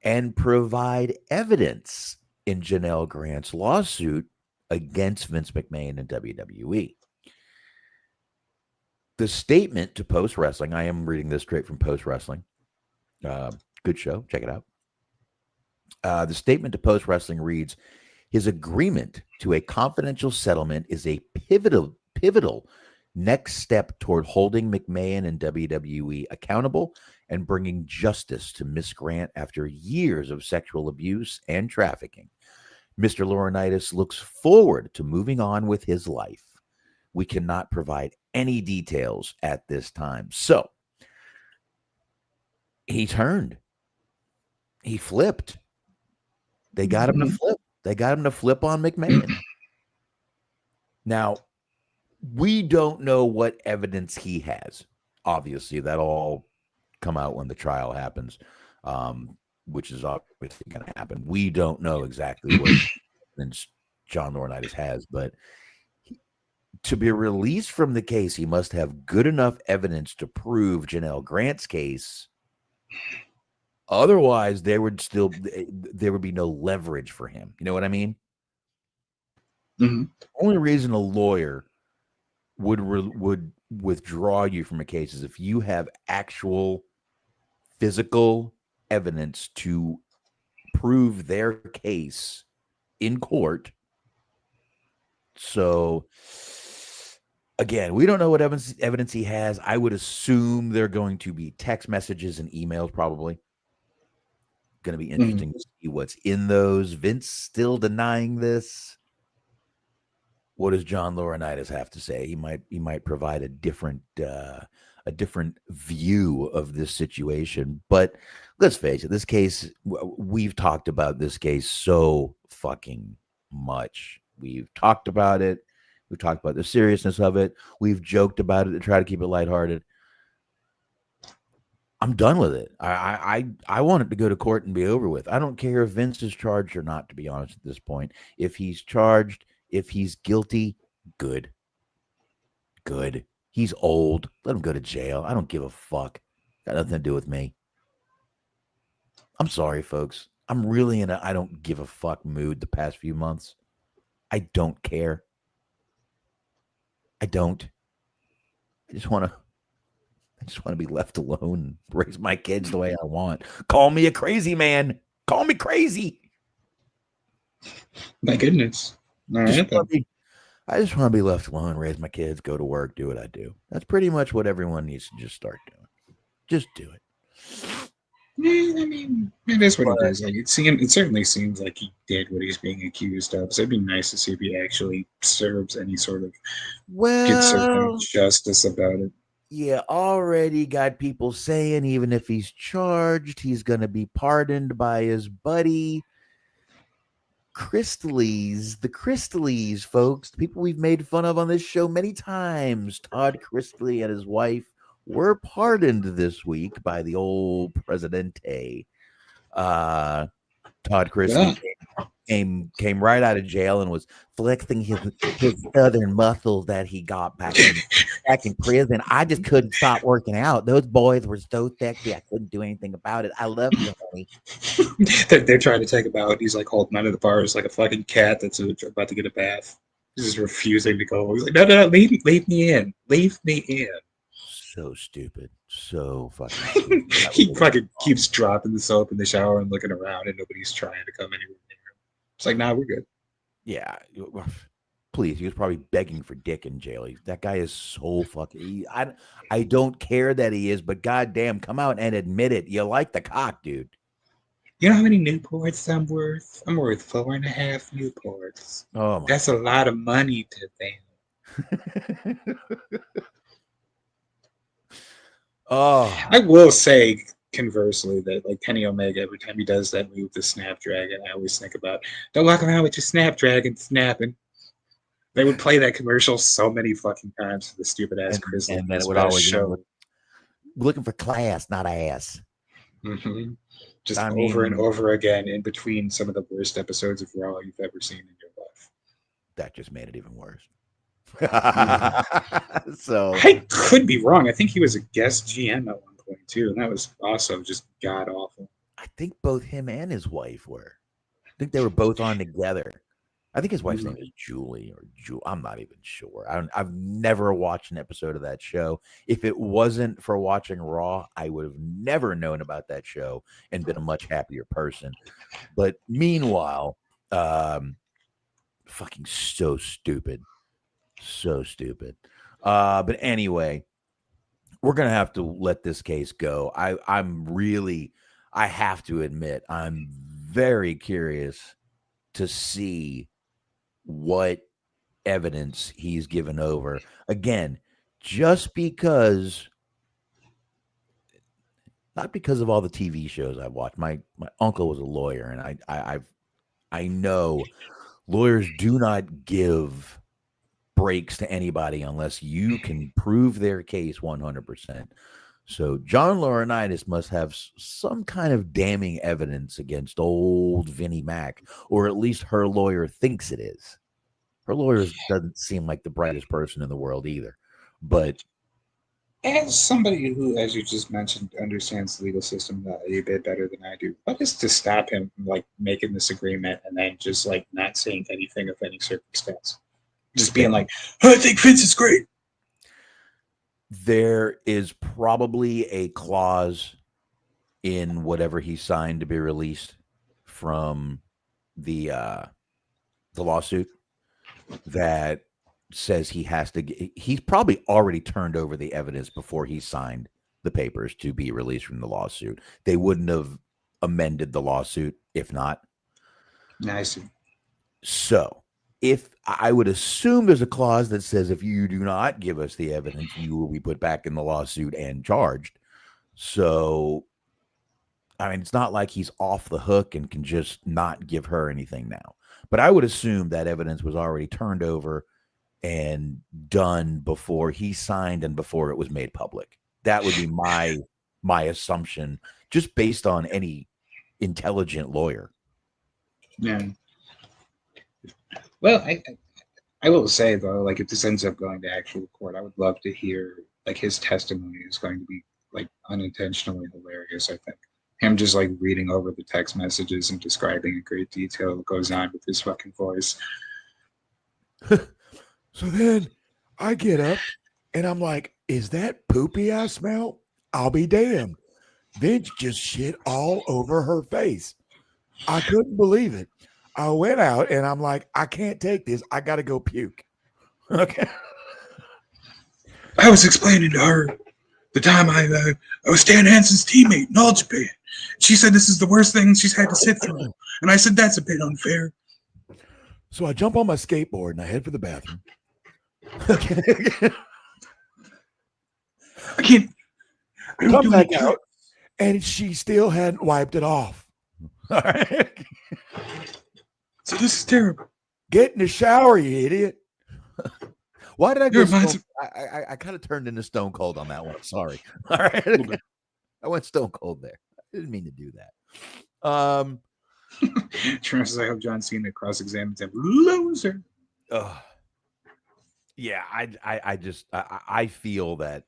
and provide evidence in Janel Grant's lawsuit against Vince McMahon and WWE. The statement to Post Wrestling, I am reading this straight from Post Wrestling. Good show. Check it out. The statement to Post Wrestling reads, his agreement to a confidential settlement is a pivotal next step toward holding McMahon and WWE accountable and bringing justice to Miss Grant after years of sexual abuse and trafficking. Mr. Laurinaitis looks forward to moving on with his life. We cannot provide any details at this time. So, he turned. He flipped. They got him to flip. They got him to flip on McMahon. Now, we don't know what evidence he has. Obviously, that'll all come out when the trial happens, which is obviously going to happen. We don't know exactly what evidence John Laurinaitis has, but to be released from the case, he must have good enough evidence to prove Janel Grant's case. Otherwise, there would be no leverage for him. You know what I mean? Mm-hmm. The only reason a lawyer would withdraw you from a case is if you have actual physical evidence to prove their case in court. So, again, we don't know what evidence he has. I would assume they're going to be text messages and emails, probably. Going to be interesting to see what's in those. Vince still denying this. What does John Laurinaitis have to say? He might provide a different a different view of this situation. But let's face it, this case, we've talked about this case so fucking much. We've talked about it. We've talked about the seriousness of it. We've joked about it to try to keep it lighthearted. I'm done with it. I want it to go to court and be over with. I don't care if Vince is charged or not, to be honest, at this point. If he's charged, if he's guilty, good. Good. He's old. Let him go to jail. I don't give a fuck. Got nothing to do with me. I'm sorry, folks. I'm really in a I don't give a fuck mood the past few months. I don't care. I don't. I just want to be left alone and raise my kids the way I want. Call me a crazy man. Call me crazy. My goodness. All right, I just want to be left alone, raise my kids, go to work, do what I do. That's pretty much what everyone needs to just start doing. Just do it. I mean, it is what it is. Like it certainly seems like he did what he's being accused of. So it'd be nice to see if he actually serves any sort of gets some kind of justice about it. Yeah, already got people saying even if he's charged, he's going to be pardoned by his buddy. Crystales, the Crystales, folks, the people we've made fun of on this show many times. Todd Crystale and his wife were pardoned this week by the old Presidente. Todd Crystale came right out of jail and was flexing his southern muscles that he got back in prison. I just couldn't stop working out. Those boys were so sexy. I couldn't do anything about it. I love you, honey. They're trying to take him out. He's like holding onto the bars like a fucking cat that's about to get a bath. He's just refusing to go. He's like, no, leave me in. Leave me in. So stupid. So fucking stupid. He fucking keeps dropping the soap in the shower and looking around, and nobody's trying to come anywhere near him. It's like, nah, we're good. Yeah. Please. He was probably begging for dick in jail. That guy is so fucking. I don't care that he is, but goddamn, come out and admit it. You like the cock, dude. You know how many Newports I'm worth? I'm worth 4.5 Newports. Oh, that's a lot of money to them. Oh, I will say conversely that like Kenny Omega, every time he does that move, the Snapdragon, I always think about don't walk around with your Snapdragon snapping. They would play that commercial so many fucking times for the stupid ass Chris. And then it would always show looking for class, not ass. Mm-hmm. Just over and over again in between some of the worst episodes of Raw you've ever seen in your life. That just made it even worse. So I could be wrong. I think he was a guest GM at one point too, and that was also just god awful. I think both him and his wife were. I think they were both on together. I think his wife's name is Julie or Jewel. I'm not even sure. I've never watched an episode of that show. If it wasn't for watching Raw, I would have never known about that show and been a much happier person. But meanwhile, fucking so stupid. So stupid. But anyway, we're going to have to let this case go. I have to admit, I'm very curious to see what evidence he's given over. Again, just because, not because of all the TV shows I've watched. My uncle was a lawyer, and I know lawyers do not give breaks to anybody unless you can prove their case 100%. So John Laurinaitis must have some kind of damning evidence against old Vinnie Mac, or at least her lawyer thinks it is. Her lawyer doesn't seem like the brightest person in the world either. But as somebody who, as you just mentioned, understands the legal system a bit better than I do, what is to stop him from like making this agreement and then just like not saying anything of any circumstance? Just being like, I think Vince is great. There is probably a clause in whatever he signed to be released from the lawsuit that says he has to. He's probably already turned over the evidence before he signed the papers to be released from the lawsuit. They wouldn't have amended the lawsuit if not. I see. So if I would assume there's a clause that says if you do not give us the evidence, you will be put back in the lawsuit and charged. So, I mean, it's not like he's off the hook and can just not give her anything now. But I would assume that evidence was already turned over and done before he signed and before it was made public. That would be my assumption, just based on any intelligent lawyer. Yeah. Well, I will say though, like if this ends up going to actual court, I would love to hear like his testimony is going to be like unintentionally hilarious. I think him just like reading over the text messages and describing in great detail what goes on with his fucking voice. So then I get up and I'm like, is that poopy I smell? I'll be damned. Vince just shit all over her face. I couldn't believe it. I went out and I'm like, I can't take this. I got to go puke. Okay. I was explaining to her the time I was Stan Hansen's teammate in All Japan. She said this is the worst thing she's had to sit through. And I said, that's a bit unfair. So I jump on my skateboard and I head for the bathroom. I can't. Come back out, and she still hadn't wiped it off. All right. So this is terrible. Get in the shower, you idiot. Why did I go? I kind of turned into Stone Cold on that one. Sorry. All right. I went Stone Cold there. I didn't mean to do that. Trust, I hope John Cena cross-examines him. Loser. Yeah, I feel that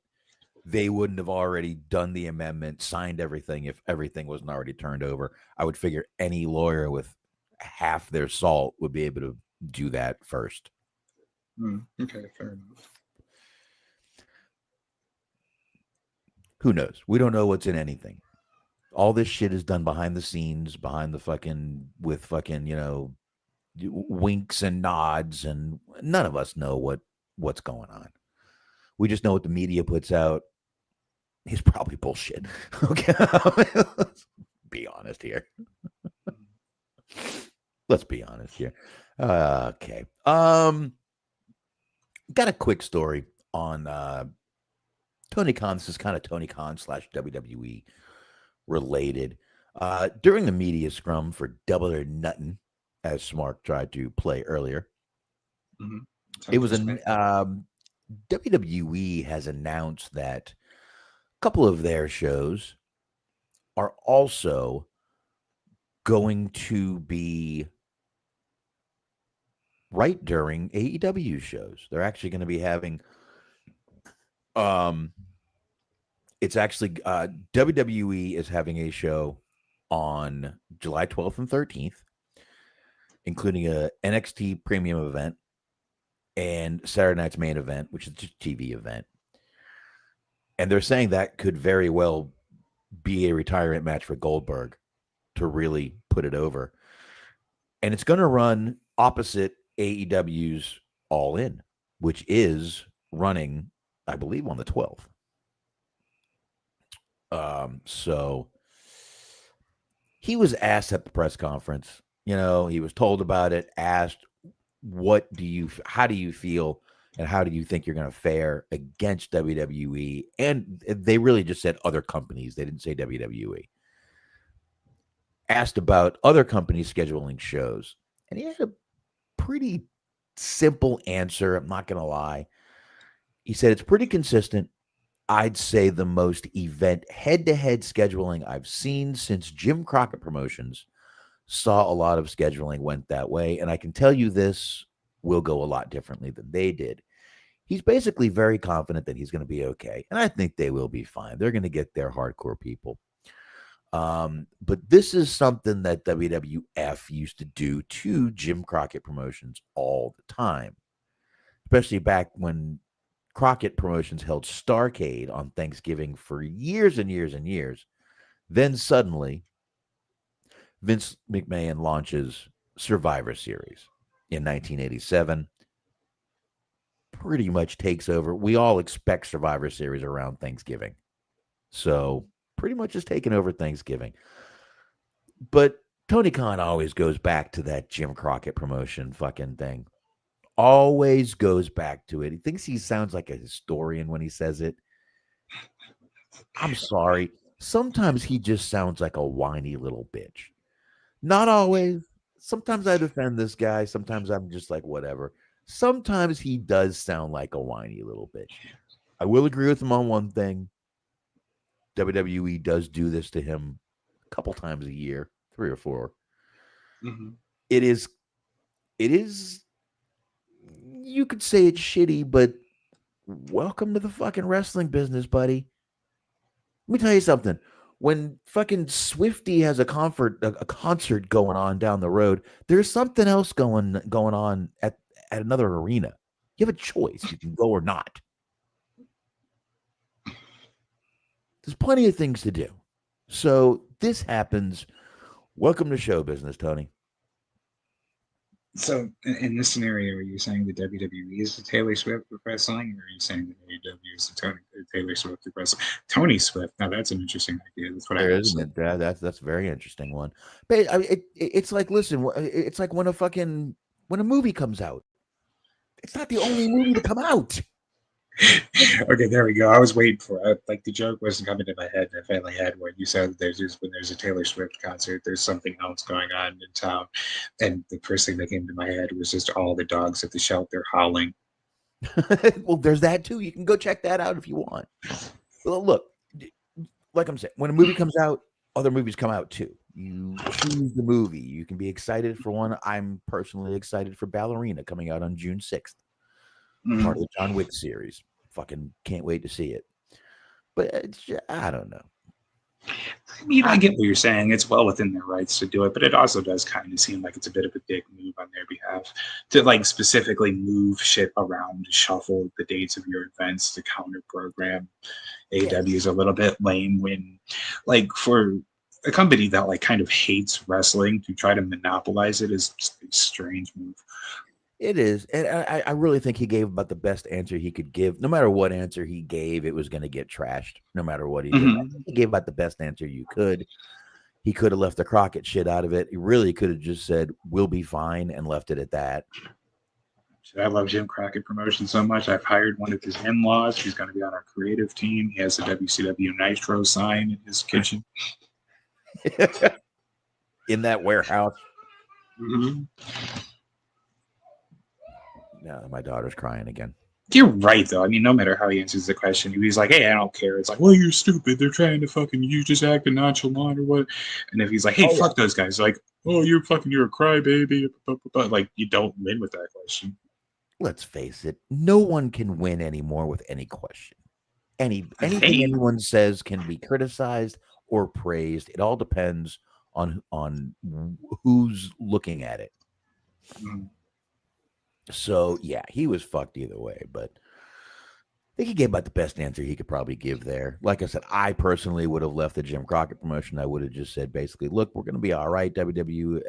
they wouldn't have already done the amendment, signed everything if everything wasn't already turned over. I would figure any lawyer with half their salt would be able to do that first. Okay, fair enough. Who knows? We don't know what's in anything. All this shit is done behind the scenes, behind the fucking, with fucking, you know, winks and nods, and none of us know what's going on. We just know what the media puts out. He's probably bullshit. Okay. Let's be honest here. Let's be honest here. Okay. Got a quick story on Tony Khan. This is kind of Tony Khan / WWE related. During the media scrum for Double or Nuttin', as Smark tried to play earlier, it was WWE has announced that a couple of their shows are also going to be right during AEW shows. They're actually going to be having it's actually WWE is having a show on July 12th and 13th, including a NXT premium event and Saturday night's main event, which is a TV event. And they're saying that could very well be a retirement match for Goldberg to really put it over. And it's going to run opposite AEW's All In, which is running, I believe, on the 12th. So he was asked at the press conference, you know, he was told about it, asked, how do you feel and how do you think you're going to fare against WWE? And they really just said other companies. They didn't say WWE. Asked about other companies scheduling shows. And he had a pretty simple answer. I'm not going to lie. He said it's pretty consistent. I'd say the most event head-to-head scheduling I've seen since Jim Crockett Promotions saw a lot of scheduling went that way. And I can tell you this will go a lot differently than they did. He's basically very confident that he's going to be okay. And I think they will be fine. They're going to get their hardcore people. But this is something that WWF used to do to Jim Crockett Promotions all the time, especially back when Crockett Promotions held Starrcade on Thanksgiving for years and years and years. Then suddenly, Vince McMahon launches Survivor Series in 1987. Pretty much takes over. We all expect Survivor Series around Thanksgiving. So pretty much is taking over Thanksgiving. But Tony Khan always goes back to that Jim Crockett Promotion fucking thing. always goes back to it. He thinks he sounds like a historian when he says it. I'm sorry. Sometimes he just sounds like a whiny little bitch. Not always. Sometimes I defend this guy. Sometimes I'm just like, whatever. Sometimes he does sound like a whiny little bitch. I will agree with him on one thing. WWE does do this to him a couple times a year, 3 or 4. Mm-hmm. It is, you could say it's shitty, but welcome to the fucking wrestling business, buddy. Let me tell you something. When fucking Swifty has a concert going on down the road, there's something else going on at another arena. You have a choice. You can go or not. There's plenty of things to do. So this happens. Welcome to show business, Tony. So in this scenario, are you saying the WWE is the Taylor Swift of wrestling, or are you saying that AEW is the Taylor Swift of wrestling? Tony Swift. Now that's an interesting idea. That's what There I is, isn't it? That's a very interesting one. But I mean, it's like, listen, it's like when a movie comes out. It's not the only movie to come out. Okay, there we go. I was waiting for it. Like the joke wasn't coming to my head, and I finally had one. You said when there's a Taylor Swift concert, there's something else going on in town, and the first thing that came to my head was just all the dogs at the shelter howling. Well, there's that too. You can go check that out if you want. Well, look, like I'm saying, when a movie comes out, other movies come out too. You choose the movie. You can be excited for one. I'm personally excited for Ballerina coming out on June 6th. Part of the John Wick series. Fucking can't wait to see it. But it's just, I don't know. I mean, I get what you're saying. It's well within their rights to do it, but it also does kind of seem like it's a bit of a dick move on their behalf to like specifically move shit around, to shuffle the dates of your events to counter program. AEW is a little bit lame when, like, for a company that like kind of hates wrestling to try to monopolize it is just a strange move. It is. And I really think he gave about the best answer he could give. No matter what answer he gave, it was going to get trashed. No matter what he did. He gave about the best answer you could. He could have left the Crockett shit out of it. He really could have just said, we'll be fine, and left it at that. I love Jim Crockett Promotion so much. I've hired one of his in-laws. He's going to be on our creative team. He has the WCW Nitro sign in his kitchen. In that warehouse. Mm-hmm. No, my daughter's crying again. You're right, though. I mean, no matter how he answers the question, he's like, hey, I don't care. It's like, well, you're stupid. They're trying to fucking, you just acting nonchalant or what? And if he's like, hey, fuck those guys. Like, oh, you're a crybaby. Like, you don't win with that question. Let's face it. No one can win anymore with any question. Anything anyone says can be criticized or praised. It all depends on who's looking at it. So, yeah, he was fucked either way, but I think he gave about the best answer he could probably give there. Like I said, I personally would have left the Jim Crockett Promotion. I would have just said, basically, look, we're going to be all right. WWE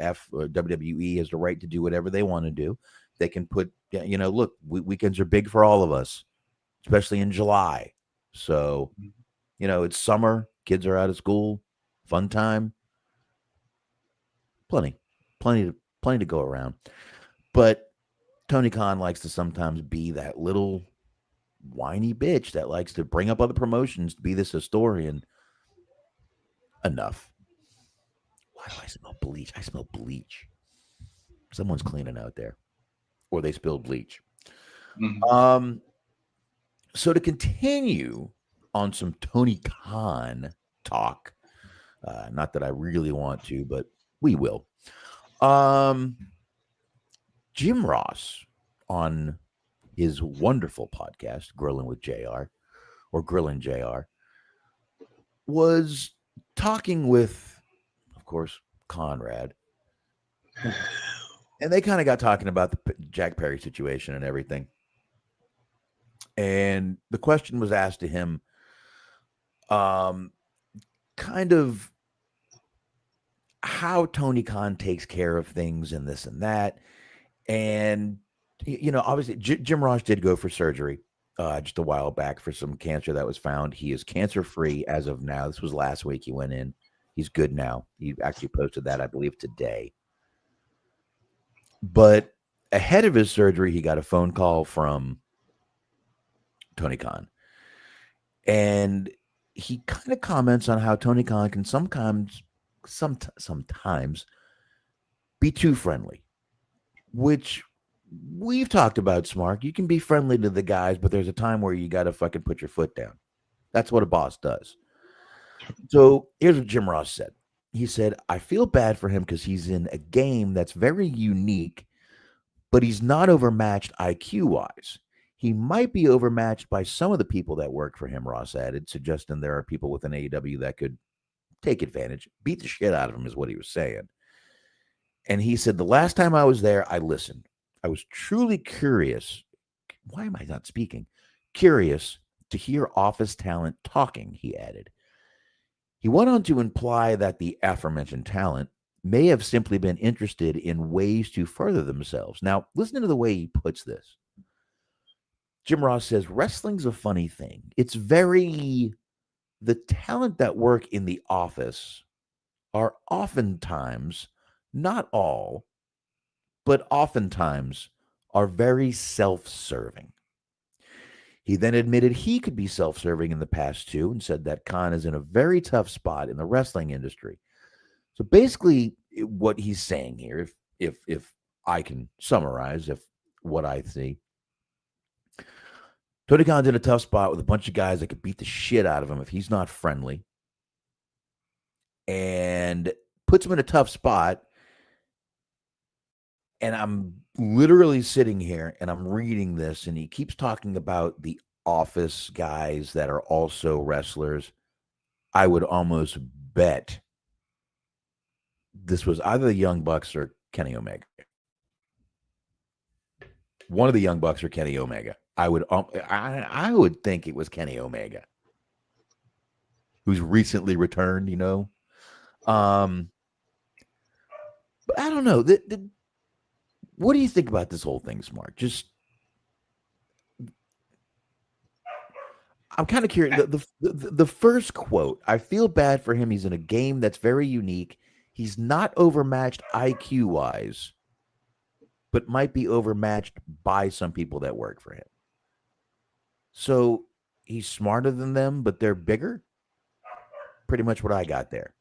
has the right to do whatever they want to do. They can put, look, weekends are big for all of us, especially in July. So, it's summer. Kids are out of school. Fun time. Plenty to go around. But Tony Khan likes to sometimes be that little whiny bitch that likes to bring up other promotions to be this historian. Enough. Why do I smell bleach? I smell bleach. Someone's cleaning out there. Or they spilled bleach. So to continue on some Tony Khan talk, not that I really want to, but we will. Jim Ross on his wonderful podcast, Grilling with JR, or Grilling JR, was talking with, of course, Conrad. And they kind of got talking about the Jack Perry situation and everything. And the question was asked to him, kind of how Tony Khan takes care of things and this and that. And, obviously Jim Ross did go for surgery just a while back for some cancer that was found. He is cancer-free as of now. This was last week he went in. He's good now. He actually posted that, I believe, today. But ahead of his surgery, he got a phone call from Tony Khan. And he kind of comments on how Tony Khan can sometimes be too friendly, which we've talked about, Smart. You can be friendly to the guys, but there's a time where you got to fucking put your foot down. That's what a boss does. So here's what Jim Ross said. He said, I feel bad for him because he's in a game that's very unique, but he's not overmatched IQ-wise. He might be overmatched by some of the people that work for him, Ross added, suggesting there are people within AEW that could take advantage, beat the shit out of him is what he was saying. And he said, the last time I was there, I listened. I was truly curious. Why am I not speaking? Curious to hear office talent talking, he added. He went on to imply that the aforementioned talent may have simply been interested in ways to further themselves. Now, listen to the way he puts this. Jim Ross says, wrestling's a funny thing. It's the talent that work in the office are oftentimes, not all, but oftentimes are very self-serving. He then admitted he could be self-serving in the past too, and said that Khan is in a very tough spot in the wrestling industry. So basically, what he's saying here, if I can summarize what I see, Tony Khan's in a tough spot with a bunch of guys that could beat the shit out of him if he's not friendly, and puts him in a tough spot. And I'm literally sitting here and I'm reading this, and he keeps talking about the office guys that are also wrestlers. I would almost bet this was either the Young Bucks or Kenny Omega. One of the Young Bucks or Kenny Omega. I would think it was Kenny Omega, who's recently returned, But I don't know. What do you think about this whole thing, Smart? I'm kind of curious. The first quote, I feel bad for him. He's in a game that's very unique. He's not overmatched IQ-wise, but might be overmatched by some people that work for him. So he's smarter than them, but they're bigger? Pretty much what I got there.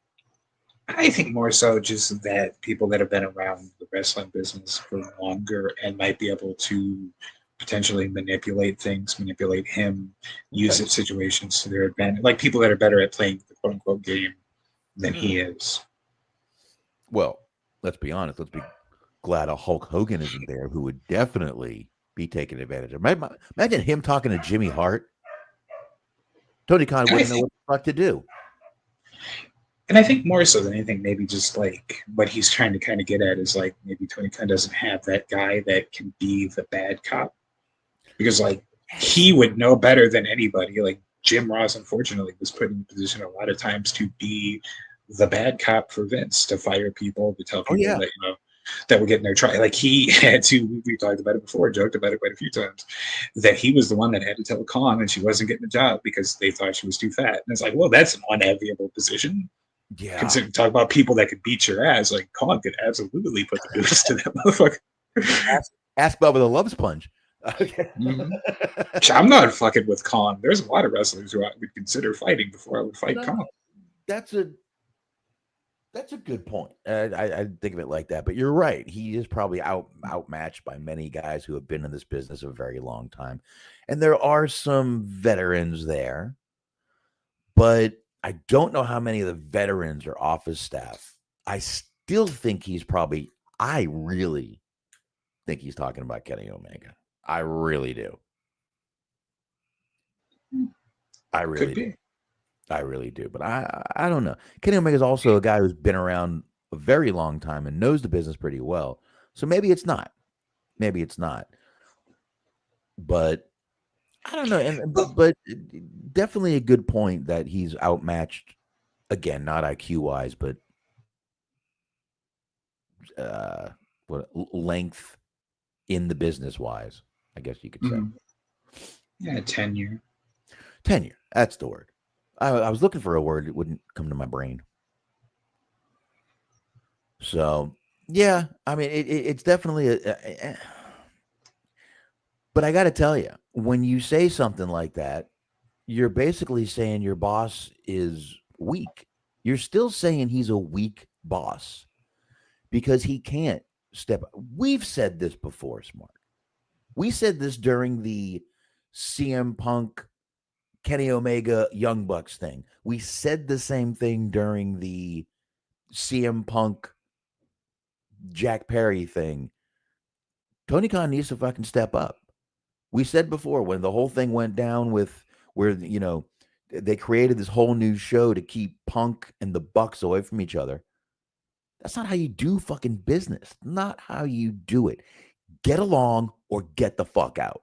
I think more so just that people that have been around the wrestling business for longer and might be able to potentially manipulate him, use it situations to their advantage. Like people that are better at playing the quote unquote game than he is. Well, let's be honest. Let's be glad a Hulk Hogan isn't there, who would definitely be taken advantage of. Imagine him talking to Jimmy Hart. Tony Khan wouldn't know what the fuck to do. And I think more so than anything, maybe just like what he's trying to kind of get at is like maybe Tony Khan doesn't have that guy that can be the bad cop, because like he would know better than anybody. Like Jim Ross, unfortunately, was put in a position a lot of times to be the bad cop for Vince, to fire people, to tell people that that were getting their try. Like he had to. We talked about it before, joked about it quite a few times, that he was the one that had to tell Khan that she wasn't getting a job because they thought she was too fat. And it's like, well, that's an unenviable position. Yeah. Considering talk about people that could beat your ass, like Khan could absolutely put the boots to that motherfucker. Ask Bubba the Love Sponge. Okay. I'm not fucking with Khan. There's a lot of wrestlers who I would consider fighting before I would fight Khan. That's a good point. I didn't think of it like that, but you're right. He is probably outmatched by many guys who have been in this business a very long time. And there are some veterans there, but I don't know how many of the veterans are office staff. I still think I really think he's talking about Kenny Omega. I really do. I really do. But I don't know. Kenny Omega is also a guy who's been around a very long time and knows the business pretty well. So maybe it's not. But I don't know. But definitely a good point that he's outmatched. Again, not IQ-wise, but length in the business-wise, I guess you could say. Yeah, tenure. Tenure. That's the word. I was looking for a word. It wouldn't come to my brain. So, yeah. I mean, it's definitely But I got to tell you, when you say something like that, you're basically saying your boss is weak. You're still saying he's a weak boss because he can't step. We've said this before, Smart. We said this during the CM Punk, Kenny Omega, Young Bucks thing. We said the same thing during the CM Punk, Jack Perry thing. Tony Khan needs to fucking step up. We said before when the whole thing went down with where, they created this whole new show to keep Punk and the Bucks away from each other. That's not how you do fucking business. Not how you do it. Get along or get the fuck out.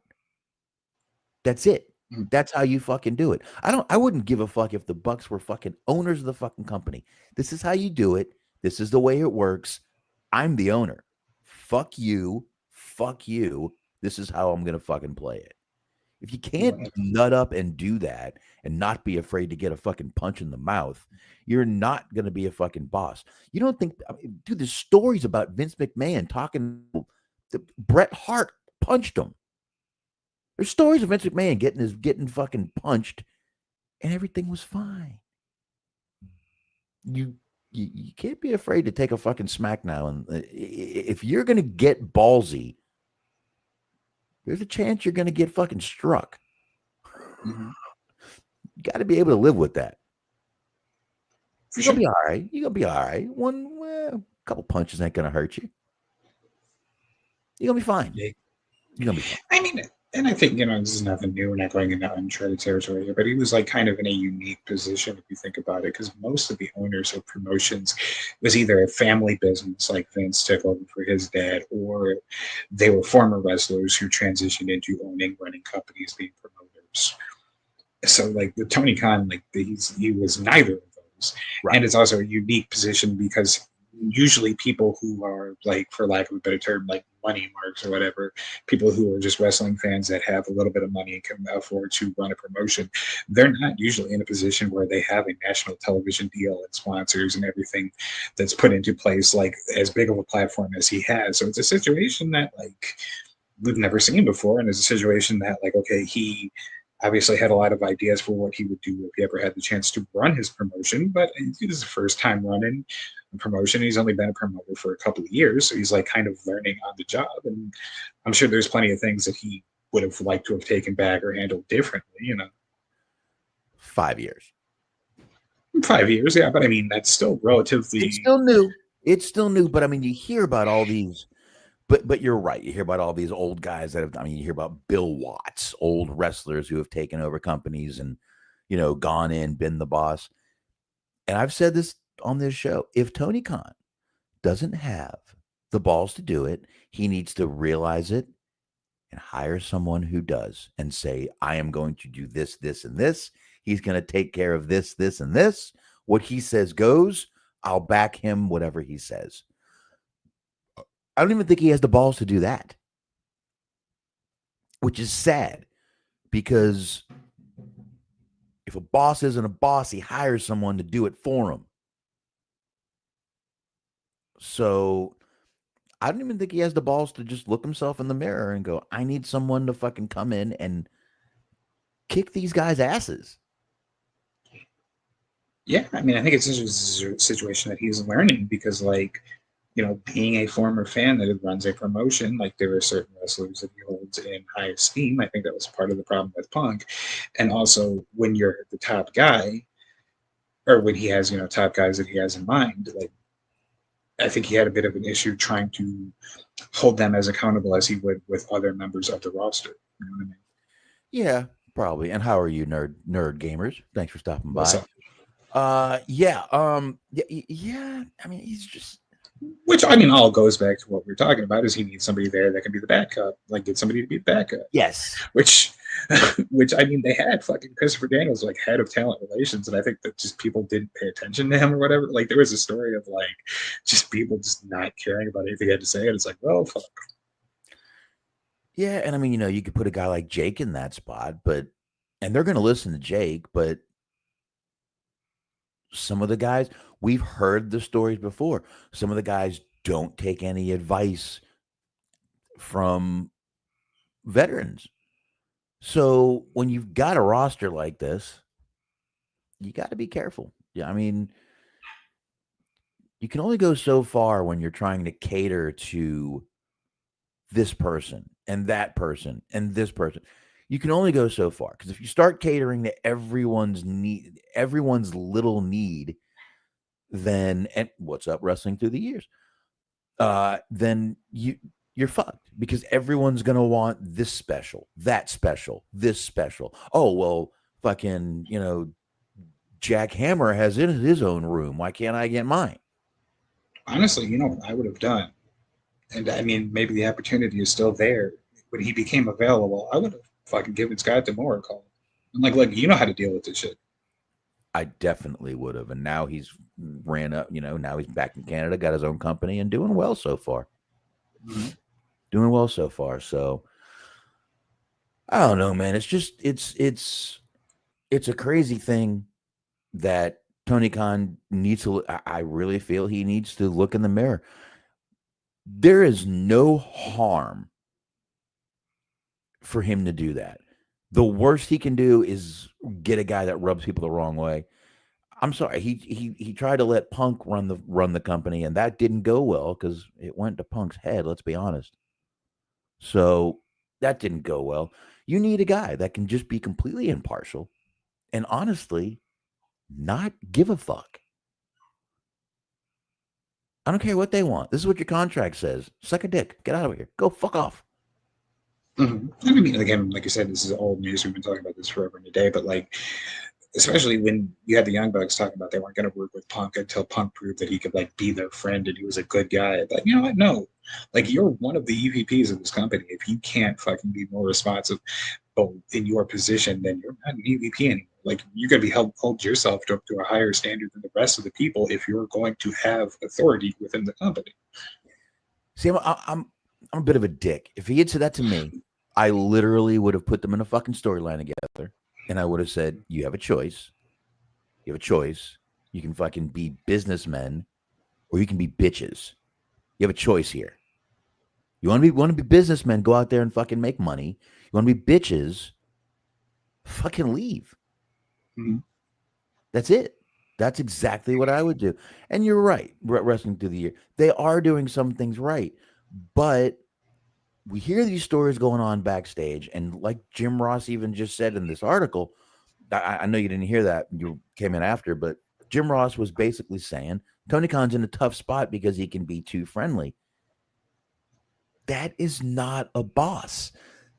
That's it. That's how you fucking do it. I wouldn't give a fuck if the Bucks were fucking owners of the fucking company. This is how you do it. This is the way it works. I'm the owner. Fuck you. Fuck you. This is how I'm going to fucking play it. If you can't nut up and do that and not be afraid to get a fucking punch in the mouth, you're not going to be a fucking boss. You don't think, dude, there's stories about Vince McMahon talking to Bret Hart punched him. There's stories of Vince McMahon getting fucking punched and everything was fine. You can't be afraid to take a fucking smack now. And if you're going to get ballsy, there's a chance you're going to get fucking struck. Mm-hmm. You got to be able to live with that. For You're sure. going to be all right. You're going to be all right. A couple punches ain't going to hurt you. You're going to be fine. Yeah. You're going to be fine. I mean, and I think, this is nothing new. We're not going into uncharted territory here, but he was like kind of in a unique position if you think about it, because most of the owners of promotions was either a family business like Vince took over for his dad, or they were former wrestlers who transitioned into running companies, being promoters. So like with Tony Khan, like he was neither of those. Right. And it's also a unique position because usually people who are, like, for lack of a better term, like money marks or whatever, people who are just wrestling fans that have a little bit of money and can afford to run a promotion, they're not usually in a position where they have a national television deal and sponsors and everything that's put into place, like as big of a platform as he has. So it's a situation that, like, we've never seen before, and it's a situation that, like, okay, he obviously had a lot of ideas for what he would do if he ever had the chance to run his promotion, but it was the first time running a promotion. He's only been a promoter for a couple of years, so he's like kind of learning on the job. And I'm sure there's plenty of things that he would have liked to have taken back or handled differently, 5 years. 5 years, yeah, but I mean, that's still relatively. It's still new. It's still new, but I mean, you hear about all these. But you're right. You hear about all these old guys that have. I mean, you hear about Bill Watts, old wrestlers who have taken over companies and, gone in, been the boss. And I've said this on this show. If Tony Khan doesn't have the balls to do it, he needs to realize it and hire someone who does and say, I am going to do this, this, and this. He's going to take care of this, this, and this. What he says goes. I'll back him, whatever he says. I don't even think he has the balls to do that, which is sad because if a boss isn't a boss, he hires someone to do it for him. So I don't even think he has the balls to just look himself in the mirror and go, I need someone to fucking come in and kick these guys' asses. Yeah, I mean, I think it's a situation that he's learning because, like, being a former fan that runs a promotion, like there are certain wrestlers that he holds in high esteem. I think that was part of the problem with Punk. And also when you're the top guy, or when he has, top guys that he has in mind, like I think he had a bit of an issue trying to hold them as accountable as he would with other members of the roster. You know what I mean? Yeah, probably. And how are you, nerd gamers? Thanks for stopping by. What's up? Yeah. I mean, he's just. Which, I mean, all goes back to what we're talking about is he needs somebody there that can be the backup, like get somebody to be the backup. Yes. Which I mean, they had fucking Christopher Daniels like head of talent relations, and I think that just people didn't pay attention to him or whatever. Like there was a story of like just people just not caring about anything he had to say, and it's like, well, fuck. Yeah, and I mean, you could put a guy like Jake in that spot, and they're going to listen to Jake, but some of the guys, we've heard the stories before. Some of the guys don't take any advice from veterans. So when you've got a roster like this, you got to be careful. Yeah, I mean, you can only go so far when you're trying to cater to this person and that person and this person. You can only go so far, because if you start catering to everyone's need, everyone's little need, then, and what's up wrestling through the years, then you're fucked, because everyone's gonna want this special, that special, this special. Oh well, fucking, Jack Hammer has his own room. Why can't I get mine? Honestly, you know what I would have done? And I mean, maybe the opportunity is still there. When he became available, I would have fucking given Scott D'Amore a call. I'm like, look, you know how to deal with this shit. I definitely would have. And now he's ran up, now he's back in Canada, got his own company, and doing well so far. Mm-hmm. Doing well so far. So I don't know, man. It's just it's a crazy thing that Tony Khan needs to. I really feel he needs to look in the mirror. There is no harm for him to do that. The worst he can do is get a guy that rubs people the wrong way. I'm sorry. He tried to let Punk run the company, and that didn't go well because it went to Punk's head. Let's be honest. So that didn't go well. You need a guy that can just be completely impartial and honestly not give a fuck. I don't care what they want. This is what your contract says. Suck a dick. Get out of here. Go fuck off. Mm-hmm. I mean, again, like you said, this is old news. We've been talking about this forever and a day, but like, especially when you had the Young Bucks talking about they weren't going to work with Punk until Punk proved that he could like be their friend and he was a good guy. But you know what? No, like you're one of the EVPs of this company. If you can't fucking be more responsive in your position, then you're not an EVP anymore. Like you're going to be hold yourself to a higher standard than the rest of the people if you're going to have authority within the company. See, I'm a bit of a dick. If he had said that to me, I literally would have put them in a fucking storyline together. And I would have said, you have a choice. You have a choice. You can fucking be businessmen or you can be bitches. You have a choice here. You want to be businessmen, go out there and fucking make money. You want to be bitches, fucking leave. Mm-hmm. That's it. That's exactly what I would do. And you're right, wrestling through the year. They are doing some things right. But we hear these stories going on backstage, and like Jim Ross even just said in this article, I know you didn't hear that, you came in after, but Jim Ross was basically saying Tony Khan's in a tough spot because he can be too friendly. That is not a boss.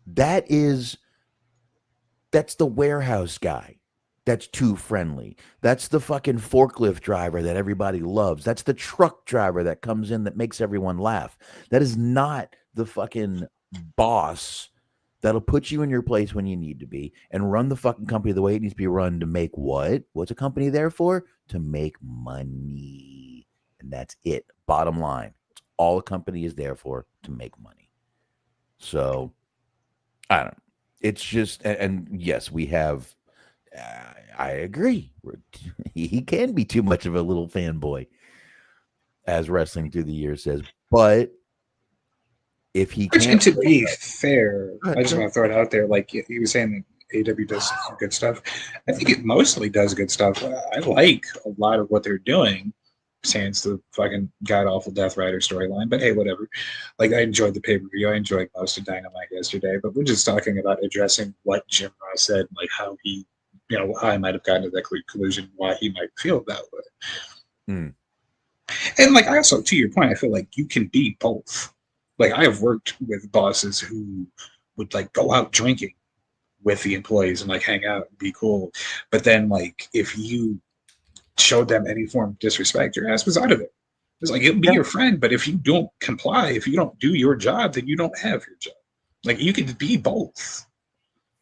That's the warehouse guy that's too friendly. That's the fucking forklift driver that everybody loves. That's the truck driver that comes in that makes everyone laugh. That is not the fucking boss that'll put you in your place when you need to be and run the fucking company the way it needs to be run to make what? What's a company there for? To make money. And that's it. Bottom line. It's all a company is there for, to make money. So, I don't know. It's just, and yes, we have, I agree. He can be too much of a little fanboy, as wrestling through the years says, but if he can't. And to be fair, I just want to throw it out there. Like he was saying that AEW does good stuff. I think it mostly does good stuff. I like a lot of what they're doing, sans the fucking god awful Death Rider storyline. But hey, whatever. Like I enjoyed the pay per view. I enjoyed most of Dynamite yesterday. But we're just talking about addressing what Jim Ross said, like how he, how I might have gotten to that conclusion, why he might feel that way. Mm. And like I also, to your point, I feel like you can be both. Like I have worked with bosses who would like go out drinking with the employees and like hang out and be cool. But then like if you showed them any form of disrespect, your ass was out of it. It's like it'll be your friend, but if you don't comply, if you don't do your job, then you don't have your job. Like you can be both.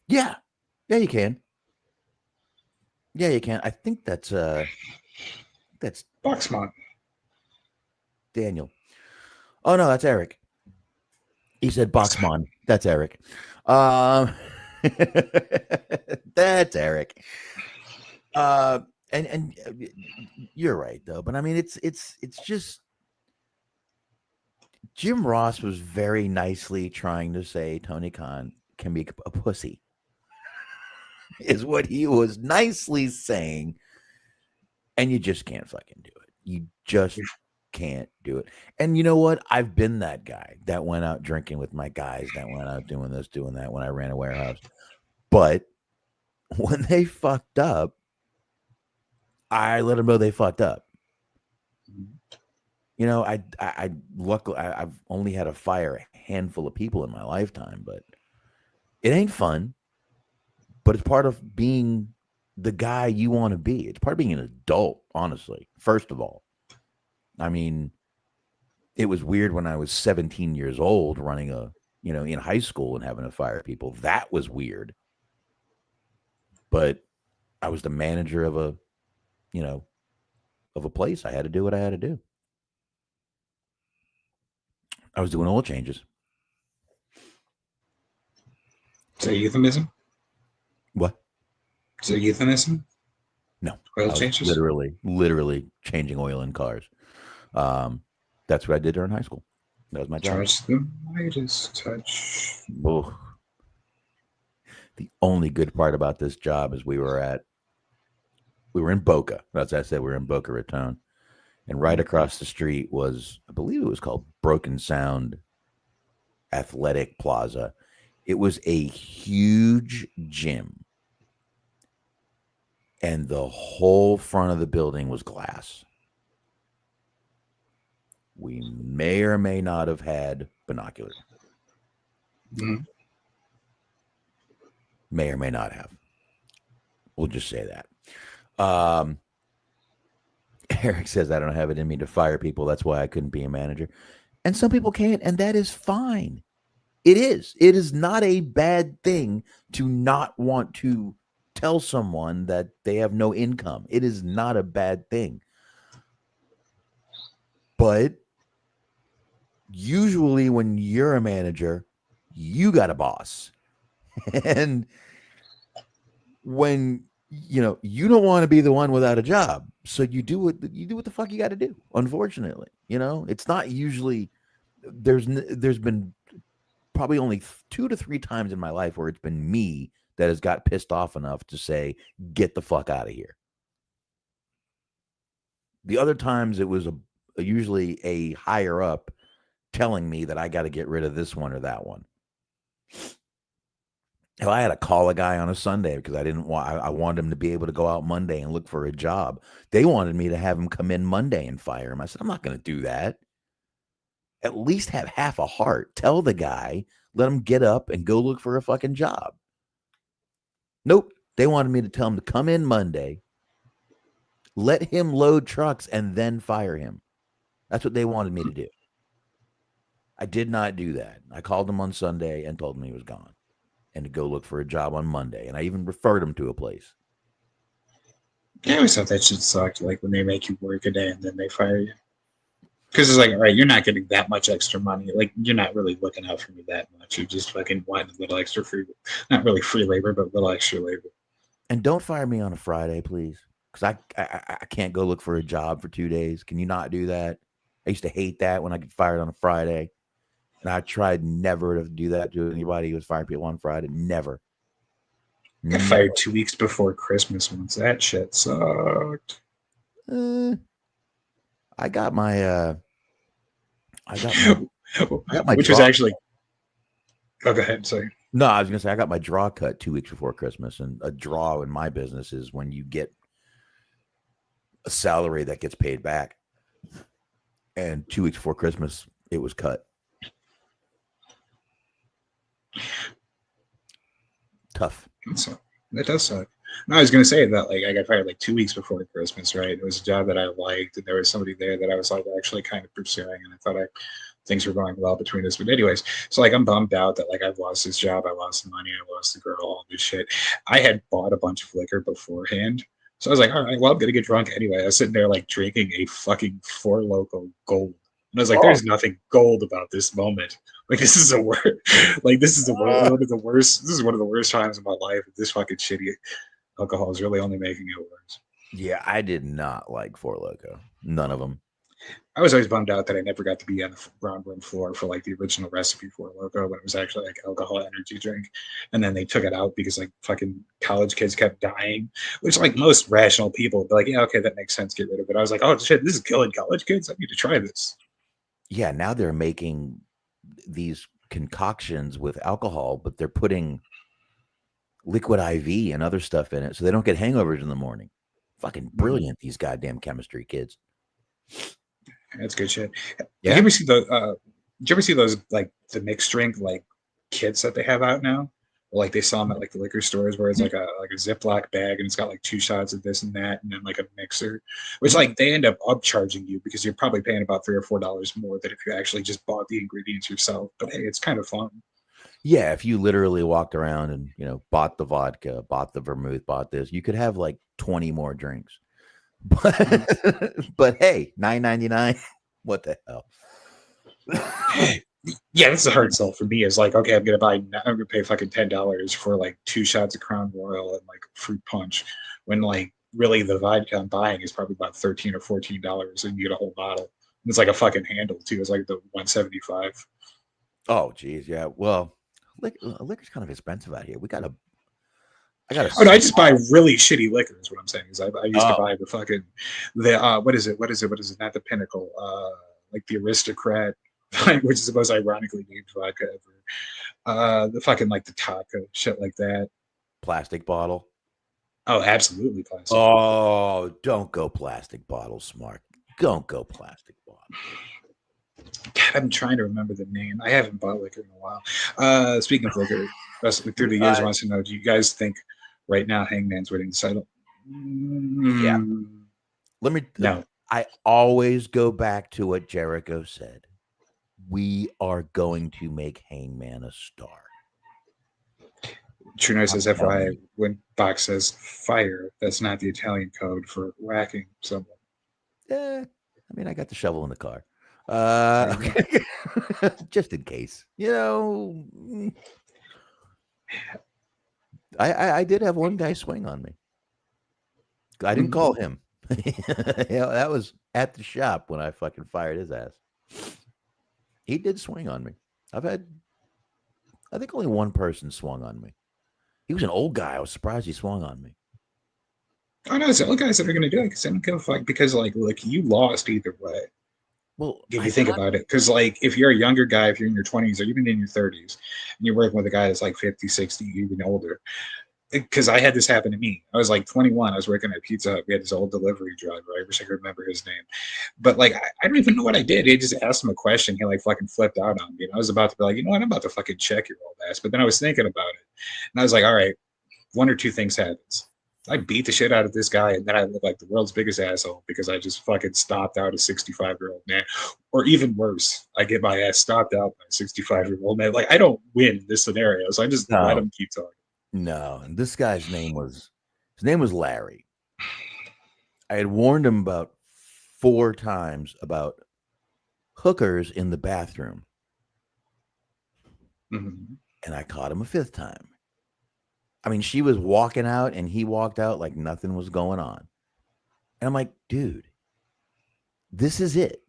Yeah. Yeah, you can. Yeah, you can. I think that's Boxman. Daniel. Oh no, that's Eric. He said Boxman. That's Eric. That's Eric. And you're right though. But I mean, it's just Jim Ross was very nicely trying to say Tony Khan can be a pussy, is what he was nicely saying. And you just can't fucking do it. You just can't do it. And you know what? I've been that guy that went out drinking with my guys, that went out doing this, doing that when I ran a warehouse. But when they fucked up, I let them know they fucked up. You know, I luckily I've only had to fire a handful of people in my lifetime, but it ain't fun. But it's part of being the guy you want to be. It's part of being an adult, honestly. First of all, I mean, it was weird when I was 17 years old running in high school and having to fire people. That was weird. But I was the manager of a place. I had to do what I had to do. I was doing oil changes. So euphemism? What? So euphemism? No. Oil changes? Literally changing oil in cars. That's what I did during high school. That was my job. Touch the Midas touch. Oh. The only good part about this job is we were in Boca. As I said, we were in Boca Raton. And right across the street was, I believe it was called Broken Sound Athletic Plaza. It was a huge gym. And the whole front of the building was glass. We may or may not have had binoculars. Mm-hmm. May or may not have. We'll just say that. Eric says, I don't have it in me to fire people. That's why I couldn't be a manager. And some people can't, and that is fine. It is. It is not a bad thing to not want to tell someone that they have no income. It is not a bad thing. But usually when you're a manager, you got a boss. And when you don't want to be the one without a job, so you do what the fuck you got to do. Unfortunately, it's not usually. There's been probably only 2 to 3 times in my life where it's been me that has got pissed off enough to say, "Get the fuck out of here." The other times it was usually a higher up telling me that I got to get rid of this one or that one. Hell, I had to call a guy on a Sunday because I wanted him to be able to go out Monday and look for a job. They wanted me to have him come in Monday and fire him. I said, I'm not going to do that. At least have half a heart. Tell the guy, let him get up and go look for a fucking job. Nope. They wanted me to tell him to come in Monday, let him load trucks, and then fire him. That's what they wanted me to do. I did not do that. I called him on Sunday and told him he was gone and to go look for a job on Monday. And I even referred him to a place. I always thought that shit sucked, like when they make you work a day and then they fire you. Because it's like, all right, you're not getting that much extra money. Like, you're not really looking out for me that much. You're just fucking wanting a little extra free, not really free labor, but a little extra labor. And don't fire me on a Friday, please. Because I can't go look for a job for 2 days. Can you not do that? I used to hate that when I get fired on a Friday. And I tried never to do that to anybody who was firing people on Friday. Never. I got fired 2 weeks before Christmas once. That shit sucked. I got my which was actually. Oh, go ahead. Sorry. No, I was gonna say I got my draw cut 2 weeks before Christmas, and a draw in my business is when you get a salary that gets paid back. And 2 weeks before Christmas, it was cut. Tough. That does suck. No, I was going to say that, like, I got fired like 2 weeks before Christmas, right? It was a job that I liked, and there was somebody there that I was like actually kind of pursuing, and I thought things were going well between us. But anyways, so like I'm bummed out that like I've lost this job, I lost the money, I lost the girl, all this shit. I had bought a bunch of liquor beforehand, so I was like, all right, well, I'm gonna get drunk anyway. I was sitting there like drinking a fucking Four Loko Gold, and I was like, there's nothing gold about this moment. Like, this is one of the worst. This is one of the worst times of my life. This fucking shitty alcohol is really only making it worse. Yeah, I did not like Four Loko. None of them. I was always bummed out that I never got to be on the ground room floor for like the original Recipe for Loco when it was actually like alcohol energy drink, and then they took it out because like fucking college kids kept dying, which like most rational people would be like, yeah, okay, that makes sense, get rid of it. I was like, oh shit, this is killing college kids. I need to try this. Yeah, now they're making these concoctions with alcohol, but they're putting liquid IV and other stuff in it so they don't get hangovers in the morning. Fucking brilliant, these goddamn chemistry kids. That's good shit. Yeah. Did you ever see those like the mixed drink like kits that they have out now? Or, like they sell them at like the liquor stores where it's like a Ziploc bag and it's got like 2 shots of this and that and then like a mixer, which like they end up upcharging you because you're probably paying about $3 or $4 more than if you actually just bought the ingredients yourself. But hey, it's kind of fun. Yeah, if you literally walked around and, you know, bought the vodka, bought the vermouth, bought this, you could have like 20 more drinks. But hey, $9.99. What the hell? Yeah, this is a hard sell for me. Is like, okay, I'm gonna pay fucking $10 for like 2 shots of Crown Royal and like fruit punch, when like really the vodka I'm buying is probably about $13 or $14, and you get a whole bottle. And it's like a fucking handle too. It's like the $175. Oh, geez, yeah. Well, liquor's kind of expensive out here. I gotta. Oh no, I just buy really shitty liquor. Is what I'm saying. Is I used to buy the fucking what is it? Not the Pinnacle. Like the Aristocrat, which is the most ironically named vodka ever. The fucking like the Taka shit like that. Plastic bottle. Oh, absolutely plastic. Oh, don't go plastic bottle, Smart. Don't go plastic bottle. God, I'm trying to remember the name. I haven't bought liquor in a while. Speaking of liquor, through the years, wants to know: do you guys think right now Hangman's winning the title? Yeah. Let me. No. I always go back to what Jericho said. We are going to make Hangman a star. True Noise says, FYI, when Box says fire, that's not the Italian code for whacking someone. I mean, I got the shovel in the car. Just in case, you know. I did have one guy swing on me. I didn't call him. That was at the shop when I fucking fired his ass. He did swing on me. I think only one person swung on me. He was an old guy. I was surprised he swung on me. Oh no, it's the old guys that are going to do it because they don't give a fuck. Because like you lost either way. Well, if you think about it, because like if you're a younger guy, if you're in your 20s or even in your 30s, and you're working with a guy that's like 50, 60, even older. Because I had this happen to me. I was like 21. I was working at Pizza Hut. We had this old delivery driver. I wish I could remember his name. But like, I don't even know what I did. I just asked him a question. He like fucking flipped out on me. And I was about to be like, you know what? I'm about to fucking check your old ass. But then I was thinking about it. And I was like, all right, one or two things happens. I beat the shit out of this guy, and then I look like the world's biggest asshole because I just fucking stopped out a 65-year-old man. Or even worse, I get my ass stopped out by a 65-year-old man. Like, I don't win this scenario. So I just let him keep talking. No, and this guy's name was Larry. I had warned him about 4 times about hookers in the bathroom. Mm-hmm. And I caught him a 5th time. I mean, she was walking out and he walked out like nothing was going on. And I'm like, dude, this is it.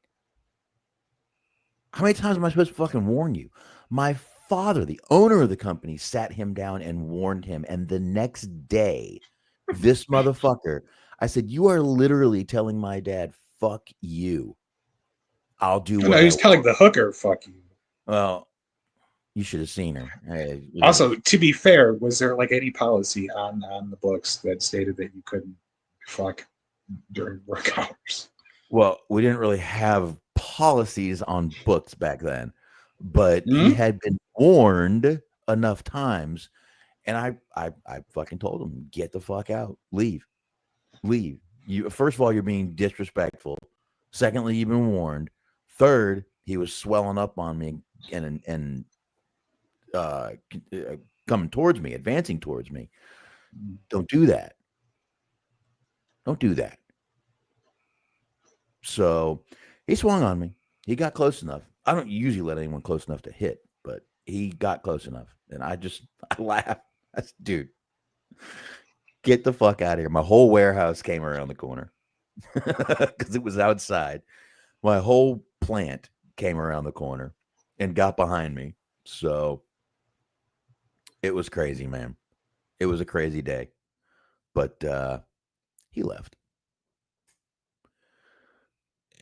How many times am I supposed to fucking warn you? My father, the owner of the company, sat him down and warned him. And the next day, this motherfucker, I said, you are literally telling my dad, fuck you. I'll do what he's telling the hooker, fuck you. Well, you should have seen her. Also, to be fair, was there like any policy on the books that stated that you couldn't fuck during work hours? Well, we didn't really have policies on books back then, but he had been warned enough times, and I fucking told him, get the fuck out, leave. You first of all, you're being disrespectful. Secondly, you've been warned. Third, he was swelling up on me and coming towards me, advancing towards me. Don't do that. So he swung on me. He got close enough. I don't usually let anyone close enough to hit, but he got close enough. And I laughed. I said, dude, get the fuck out of here. My whole warehouse came around the corner because it was outside. My whole plant came around the corner and got behind me. So it was crazy, man. It was a crazy day. But he left.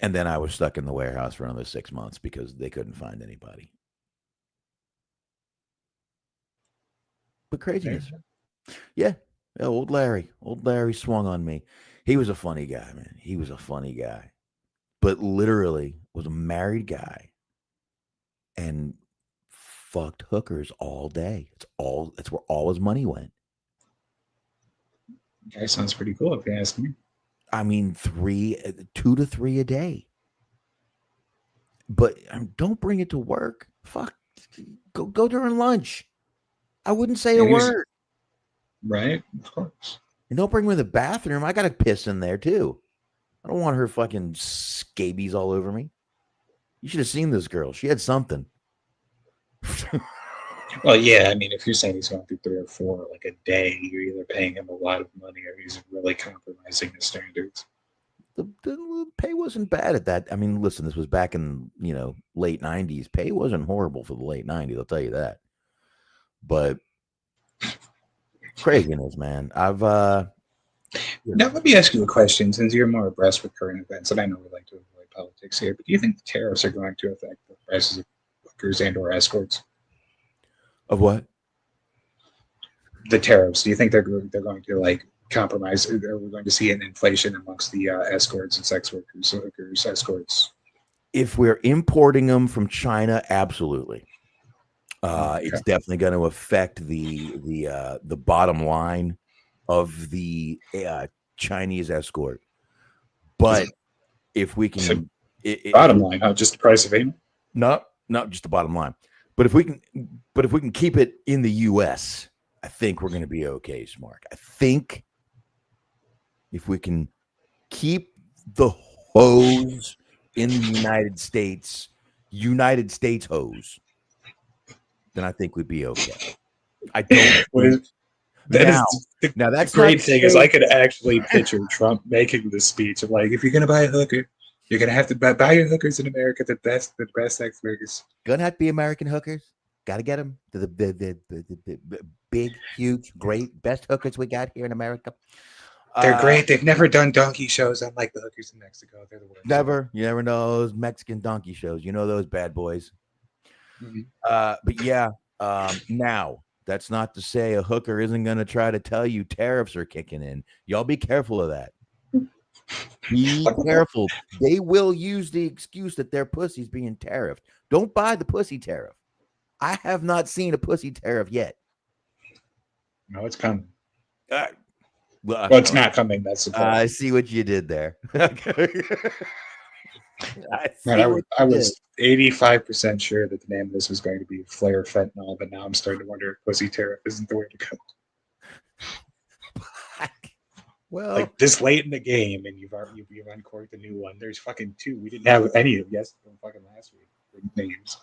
And then I was stuck in the warehouse for another 6 months because they couldn't find anybody. But craziness. Yeah. Old Larry swung on me. He was a funny guy, man. He was a funny guy. But literally was a married guy and fucked hookers all day. That's where all his money went. Guy sounds pretty cool if you ask me. I mean, 2 to 3 a day. But don't bring it to work. Fuck. Go during lunch. I wouldn't say a word. Right? Of course. And don't bring me to the bathroom. I got to piss in there too. I don't want her fucking scabies all over me. You should have seen this girl. She had something. Well, yeah. I mean, if you're saying he's going through 3 or 4 like a day, you're either paying him a lot of money or he's really compromising his standards. The pay wasn't bad at that. I mean, listen, this was back in, late 90s. Pay wasn't horrible for the late 90s, I'll tell you that. But craziness, man. Now, let me ask you a question, since you're more abreast with current events, and I know we like to avoid politics here, but do you think the tariffs are going to affect the prices of hookers and or escorts? Of what? The tariffs. Do you think they're going to compromise? Are we going to see an inflation amongst the escorts and sex workers, hookers, escorts? If we're importing them from China, absolutely. It's definitely going to affect the bottom line of the Chinese escort. But if we can, bottom line, not just the price of payment. Not just the bottom line. But if we can keep it in the U.S., I think we're going to be okay, Smark. I think if we can keep the hose in the United States hose, then I think we'd be okay. I don't. Now that's the great thing is I could actually picture Trump making the speech of if you're gonna buy a hooker, you're gonna have to buy your hookers in America. The best sex workers. Gonna have to be American hookers. Got to get them. The big, huge, great, best hookers we got here in America. They're great. They've never done donkey shows unlike the hookers in Mexico. They're the worst. Never. You never know those Mexican donkey shows. You know those bad boys. Mm-hmm. But yeah, now that's not to say a hooker isn't going to try to tell you tariffs are kicking in. Y'all be careful of that. Be careful. They will use the excuse that their pussy's being tariffed. Don't buy the pussy tariff. I have not seen a pussy tariff yet. No, it's coming. Well, it's not coming. That's the problem. I see what you did there. I was 85% sure that the name of this was going to be Flair Fentanyl, but now I'm starting to wonder if pussy tariff isn't the way to go. Well, this late in the game, and you've uncorked a new one. There's fucking 2. We didn't have any of yesterday from fucking last week. Names.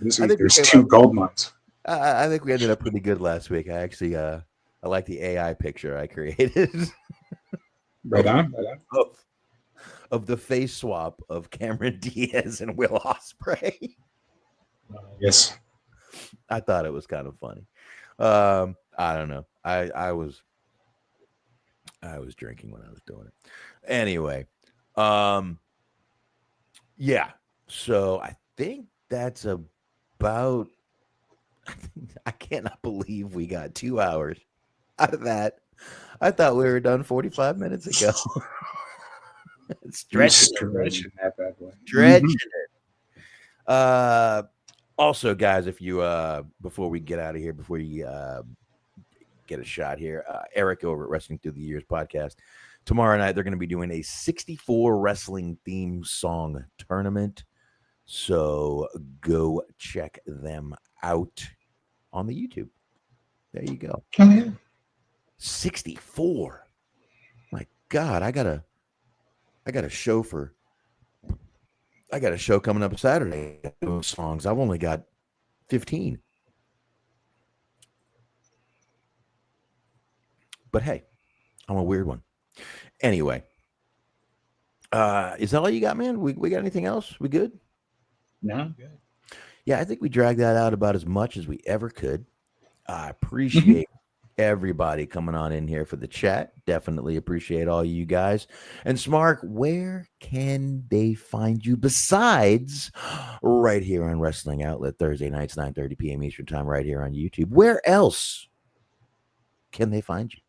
This week there's 2 gold mines. I think we ended up pretty good last week. I actually I like the AI picture I created. Right on. Of the face swap of Cameron Diaz and Will Ospreay. Yes. I thought it was kind of funny. I don't know. I was drinking when I was doing it. Anyway, yeah. So I think that's about. I cannot believe we got 2 hours out of that. I thought we were done 45 minutes ago. Stretching that bad boy. Stretching it. Also, guys, if you before we get out of here, before you get a shot here, Eric over at Wrestling Through the Years podcast. Tomorrow night they're going to be doing a 64 wrestling theme song tournament. So go check them out on the YouTube. There you go. Oh, yeah. 64. My God, I got a show coming up Saturday doing songs. I've only got 15. But hey, I'm a weird one. Anyway, Is that all you got, man? We got anything else? We good? No, I'm good. Yeah, I think we dragged that out about as much as we ever could. I Mm-hmm. appreciate everybody coming on in here for the chat. Definitely appreciate all you guys. And Smark, where can they find you besides right here on Wrestling Outlet Thursday nights, 9:30 p.m. Eastern Time, right here on YouTube? Where else can they find you?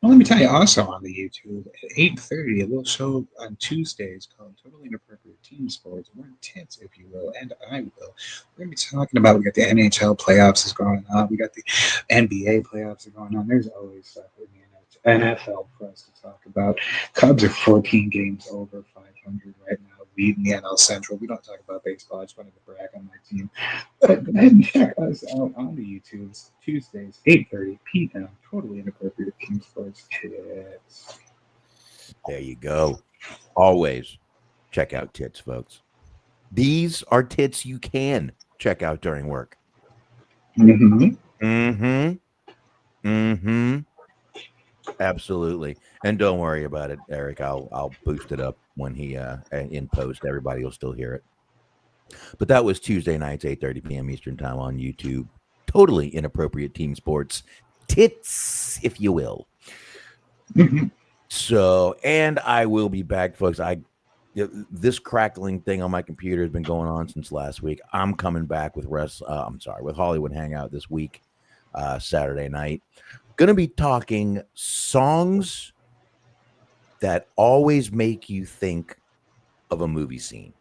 Well, let me tell you, also on the YouTube at 8:30, a little show on Tuesdays called Totally Inappropriate Team Sports, or tits, if you will, and I will. We're going to be talking about, we got the NHL playoffs is going on, we got the NBA playoffs are going on. There's always stuff in the NFL for us to talk about. Cubs are 14 games over 500 right now, leading the NL Central. We don't talk about baseball. I just wanted to brag on my team. But go ahead and check us out on the YouTubes Tuesdays, 8:30 p.m. Totally Inappropriate Team Sports Tits. There you go. Always check out tits, folks. These are tits you can check out during work. Mm-hmm. Absolutely. And don't worry about it, Eric. I'll boost it up when he in post. Everybody will still hear it. But that was Tuesday nights, 8:30 p.m. Eastern Time on YouTube. Totally Inappropriate Team Sports tits, if you will. So, and I will be back, folks. This crackling thing on my computer has been going on since last week. I'm coming back with with Hollywood Hangout this week, Saturday night. Going to be talking songs that always make you think of a movie scene.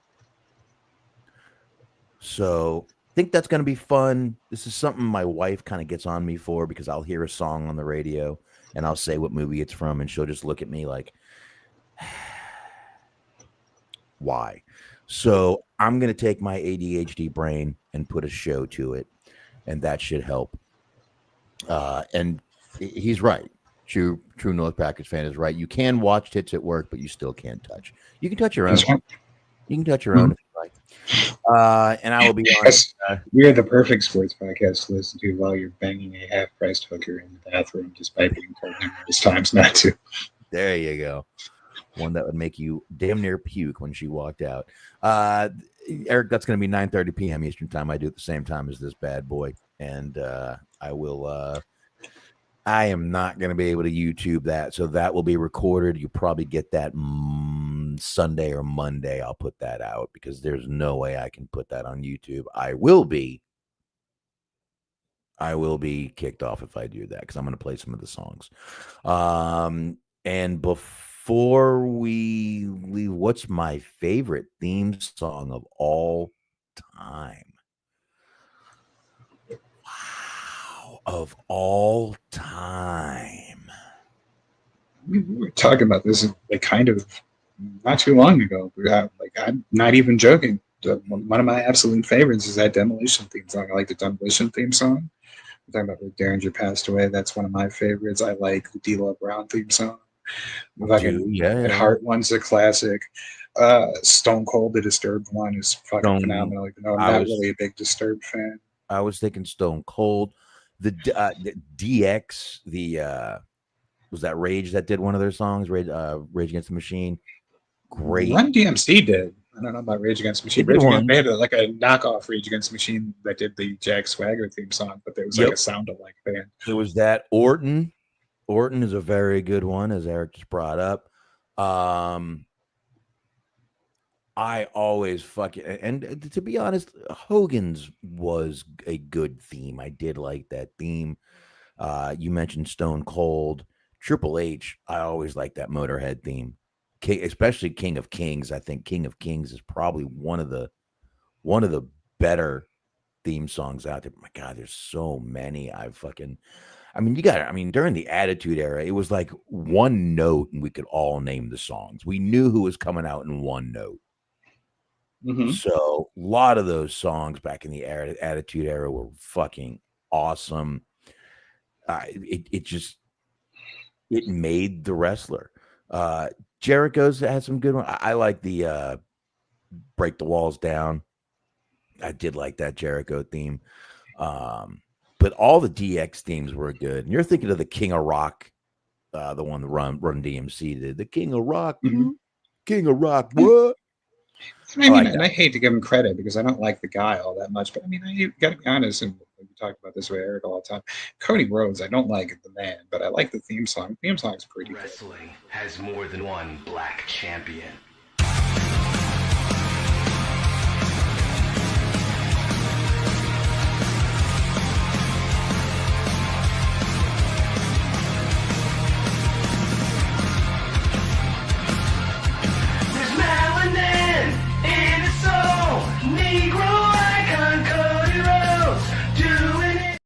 So I think that's going to be fun. This is something my wife kind of gets on me for, because I'll hear a song on the radio and I'll say what movie it's from, and she'll just look at me like, why? So I'm going to take my ADHD brain and put a show to it, and that should help. And he's right. True North Packers fan is right. You can watch tits at work, but you still can't touch. You can touch your own. You can touch your own if you like. And I will be on. We are the perfect sports podcast to listen to while you're banging a half-priced hooker in the bathroom, despite being told numerous times not to. There you go. One that would make you damn near puke when she walked out. Eric, that's going to be 9:30 p.m. Eastern Time. I do at the same time as this bad boy. And I will... I am not going to be able to YouTube that, so that will be recorded. You probably get that Sunday or Monday. I'll put that out, because there's no way I can put that on YouTube. I will be kicked off if I do that, because I'm going to play some of the songs. And before we leave, what's my favorite theme song of all time? Of all time. We were talking about this like kind of not too long ago. I'm not even joking. One of my absolute favorites is that Demolition theme song. I like the Demolition theme song. I'm talking about Rick Derringer passed away. That's one of my favorites. I like the D-Lo Brown theme song. Yeah. Heart one's a classic. Stone Cold, the Disturbed one, is fucking phenomenal. Even though I'm not really a big Disturbed fan. I was thinking Stone Cold. The DX, was that Rage that did one of their songs, Rage Against the Machine? Great. Run DMC did. I don't know about Rage Against the Machine. They had like a knockoff Rage Against the Machine that did the Jack Swagger theme song, but there was like a sound-alike band. It was that. Orton is a very good one, as Eric just brought up. I always and to be honest, Hogan's was a good theme. I did like that theme. You mentioned Stone Cold, Triple H. I always like that Motorhead theme, especially King of Kings. I think King of Kings is probably one of the better theme songs out there. My God, there's so many. During the Attitude Era, it was like one note and we could all name the songs. We knew who was coming out in one note. Mm-hmm. So a lot of those songs back in the Attitude Era were fucking awesome. It made the wrestler. Jericho's had some good ones. I like the Break the Walls Down. I did like that Jericho theme. But all the DX themes were good. And you're thinking of the King of Rock, the one that Run DMC did. The King of Rock. Mm-hmm. King of Rock. What? I mean, like and I hate to give him credit because I don't like the guy all that much, but I mean, I got to be honest, and we talk about this with Eric all the time. Cody Rhodes, I don't like the man, but I like the theme song. The theme song's pretty good. Wrestling has more than one black champion. There's melanin in his soul. Negro icon Cody Rhodes doing it.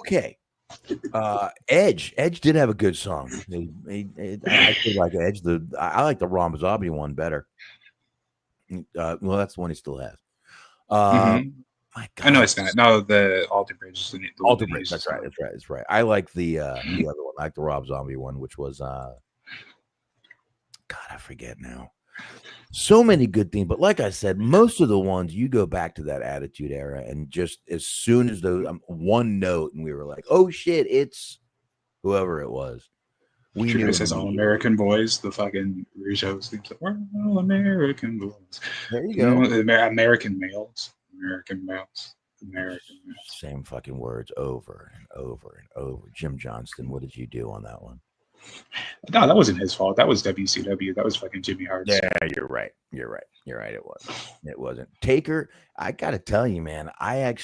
Okay. Edge did have a good song. I did like Edge. I like the Ron Zombie one better. Well, that's the one he still has. My God. I know it's not. No, the Alter Bridge. Alter Bridge. That's right. I like the other one. I like the Rob Zombie one, which was God, I forget now. So many good themes, but like I said, most of the ones you go back to that Attitude Era, and just as soon as those one note, and we were like, "Oh shit, it's whoever it was." We knew it says All American Boys. The fucking Rizzo's theme. We're all American boys. There you go. American males. American males. American males. Same fucking words over and over and over. Jim Johnston, what did you do on that one? No, that wasn't his fault. That was WCW. That was fucking Jimmy Hart. Yeah, you're right. It wasn't. Taker, I gotta tell you, man, I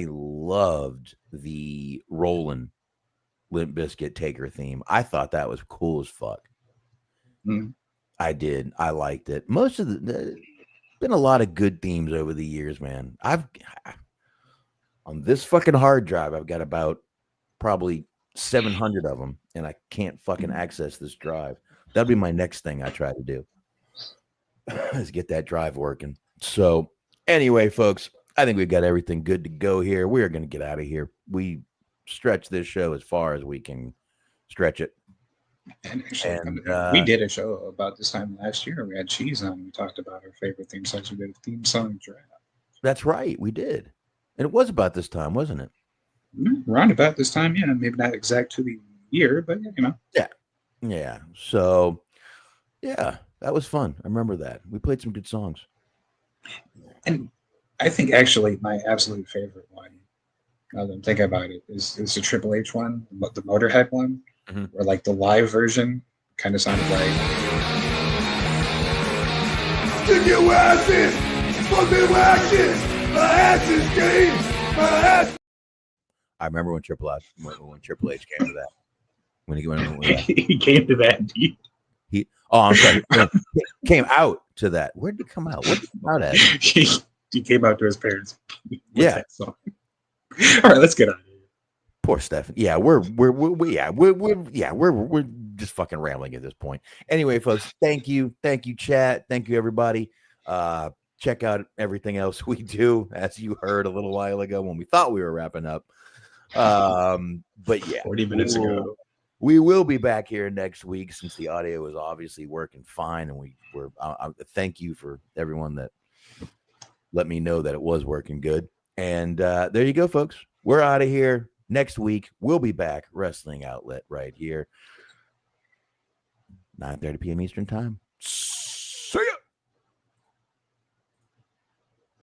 loved the Rollin' Limp Bizkit Taker theme. I thought that was cool as fuck. I did. I liked it. Most of been a lot of good themes over the years, man. On this fucking hard drive, I've got about probably 700 of them, and I can't fucking access this drive. That'll be my next thing I try to do is get that drive working. So anyway, folks, I think we've got everything good to go here. We are going to get out of here. We stretch this show as far as we can stretch it. And we did a show about this time last year. We had Cheese on. We talked about our favorite theme songs. We did a theme song draft. That's right. We did. And it was about this time, wasn't it? Around about this time, yeah. Maybe not exact to the year, but you know. Yeah. So, yeah, that was fun. I remember that. We played some good songs. And I think actually my absolute favorite one, now that I'm thinking about it, is the Triple H one, the Motorhead one, where like the live version kind of sounded like. Stick your ass in! Fuck me waxes! My ass is game! My ass! I remember when Triple H came to that. When he went, he came to that. I'm sorry. Came out to that. Where did he come out? What did he come out at? He came out to his parents. Yeah. All right, let's get out of here. Poor Stephen. Yeah, we're just fucking rambling at this point. Anyway, folks, thank you, chat. Thank you, everybody. Check out everything else we do, as you heard a little while ago when we thought we were wrapping up. But yeah, 40 minutes ago. We will be back here next week since the audio is obviously working fine, and we're thank you for everyone that let me know that it was working good. And there you go, folks. We're out of here. Next week, we'll be back. Wrestling Outlet right here, 9:30 p.m. Eastern Time.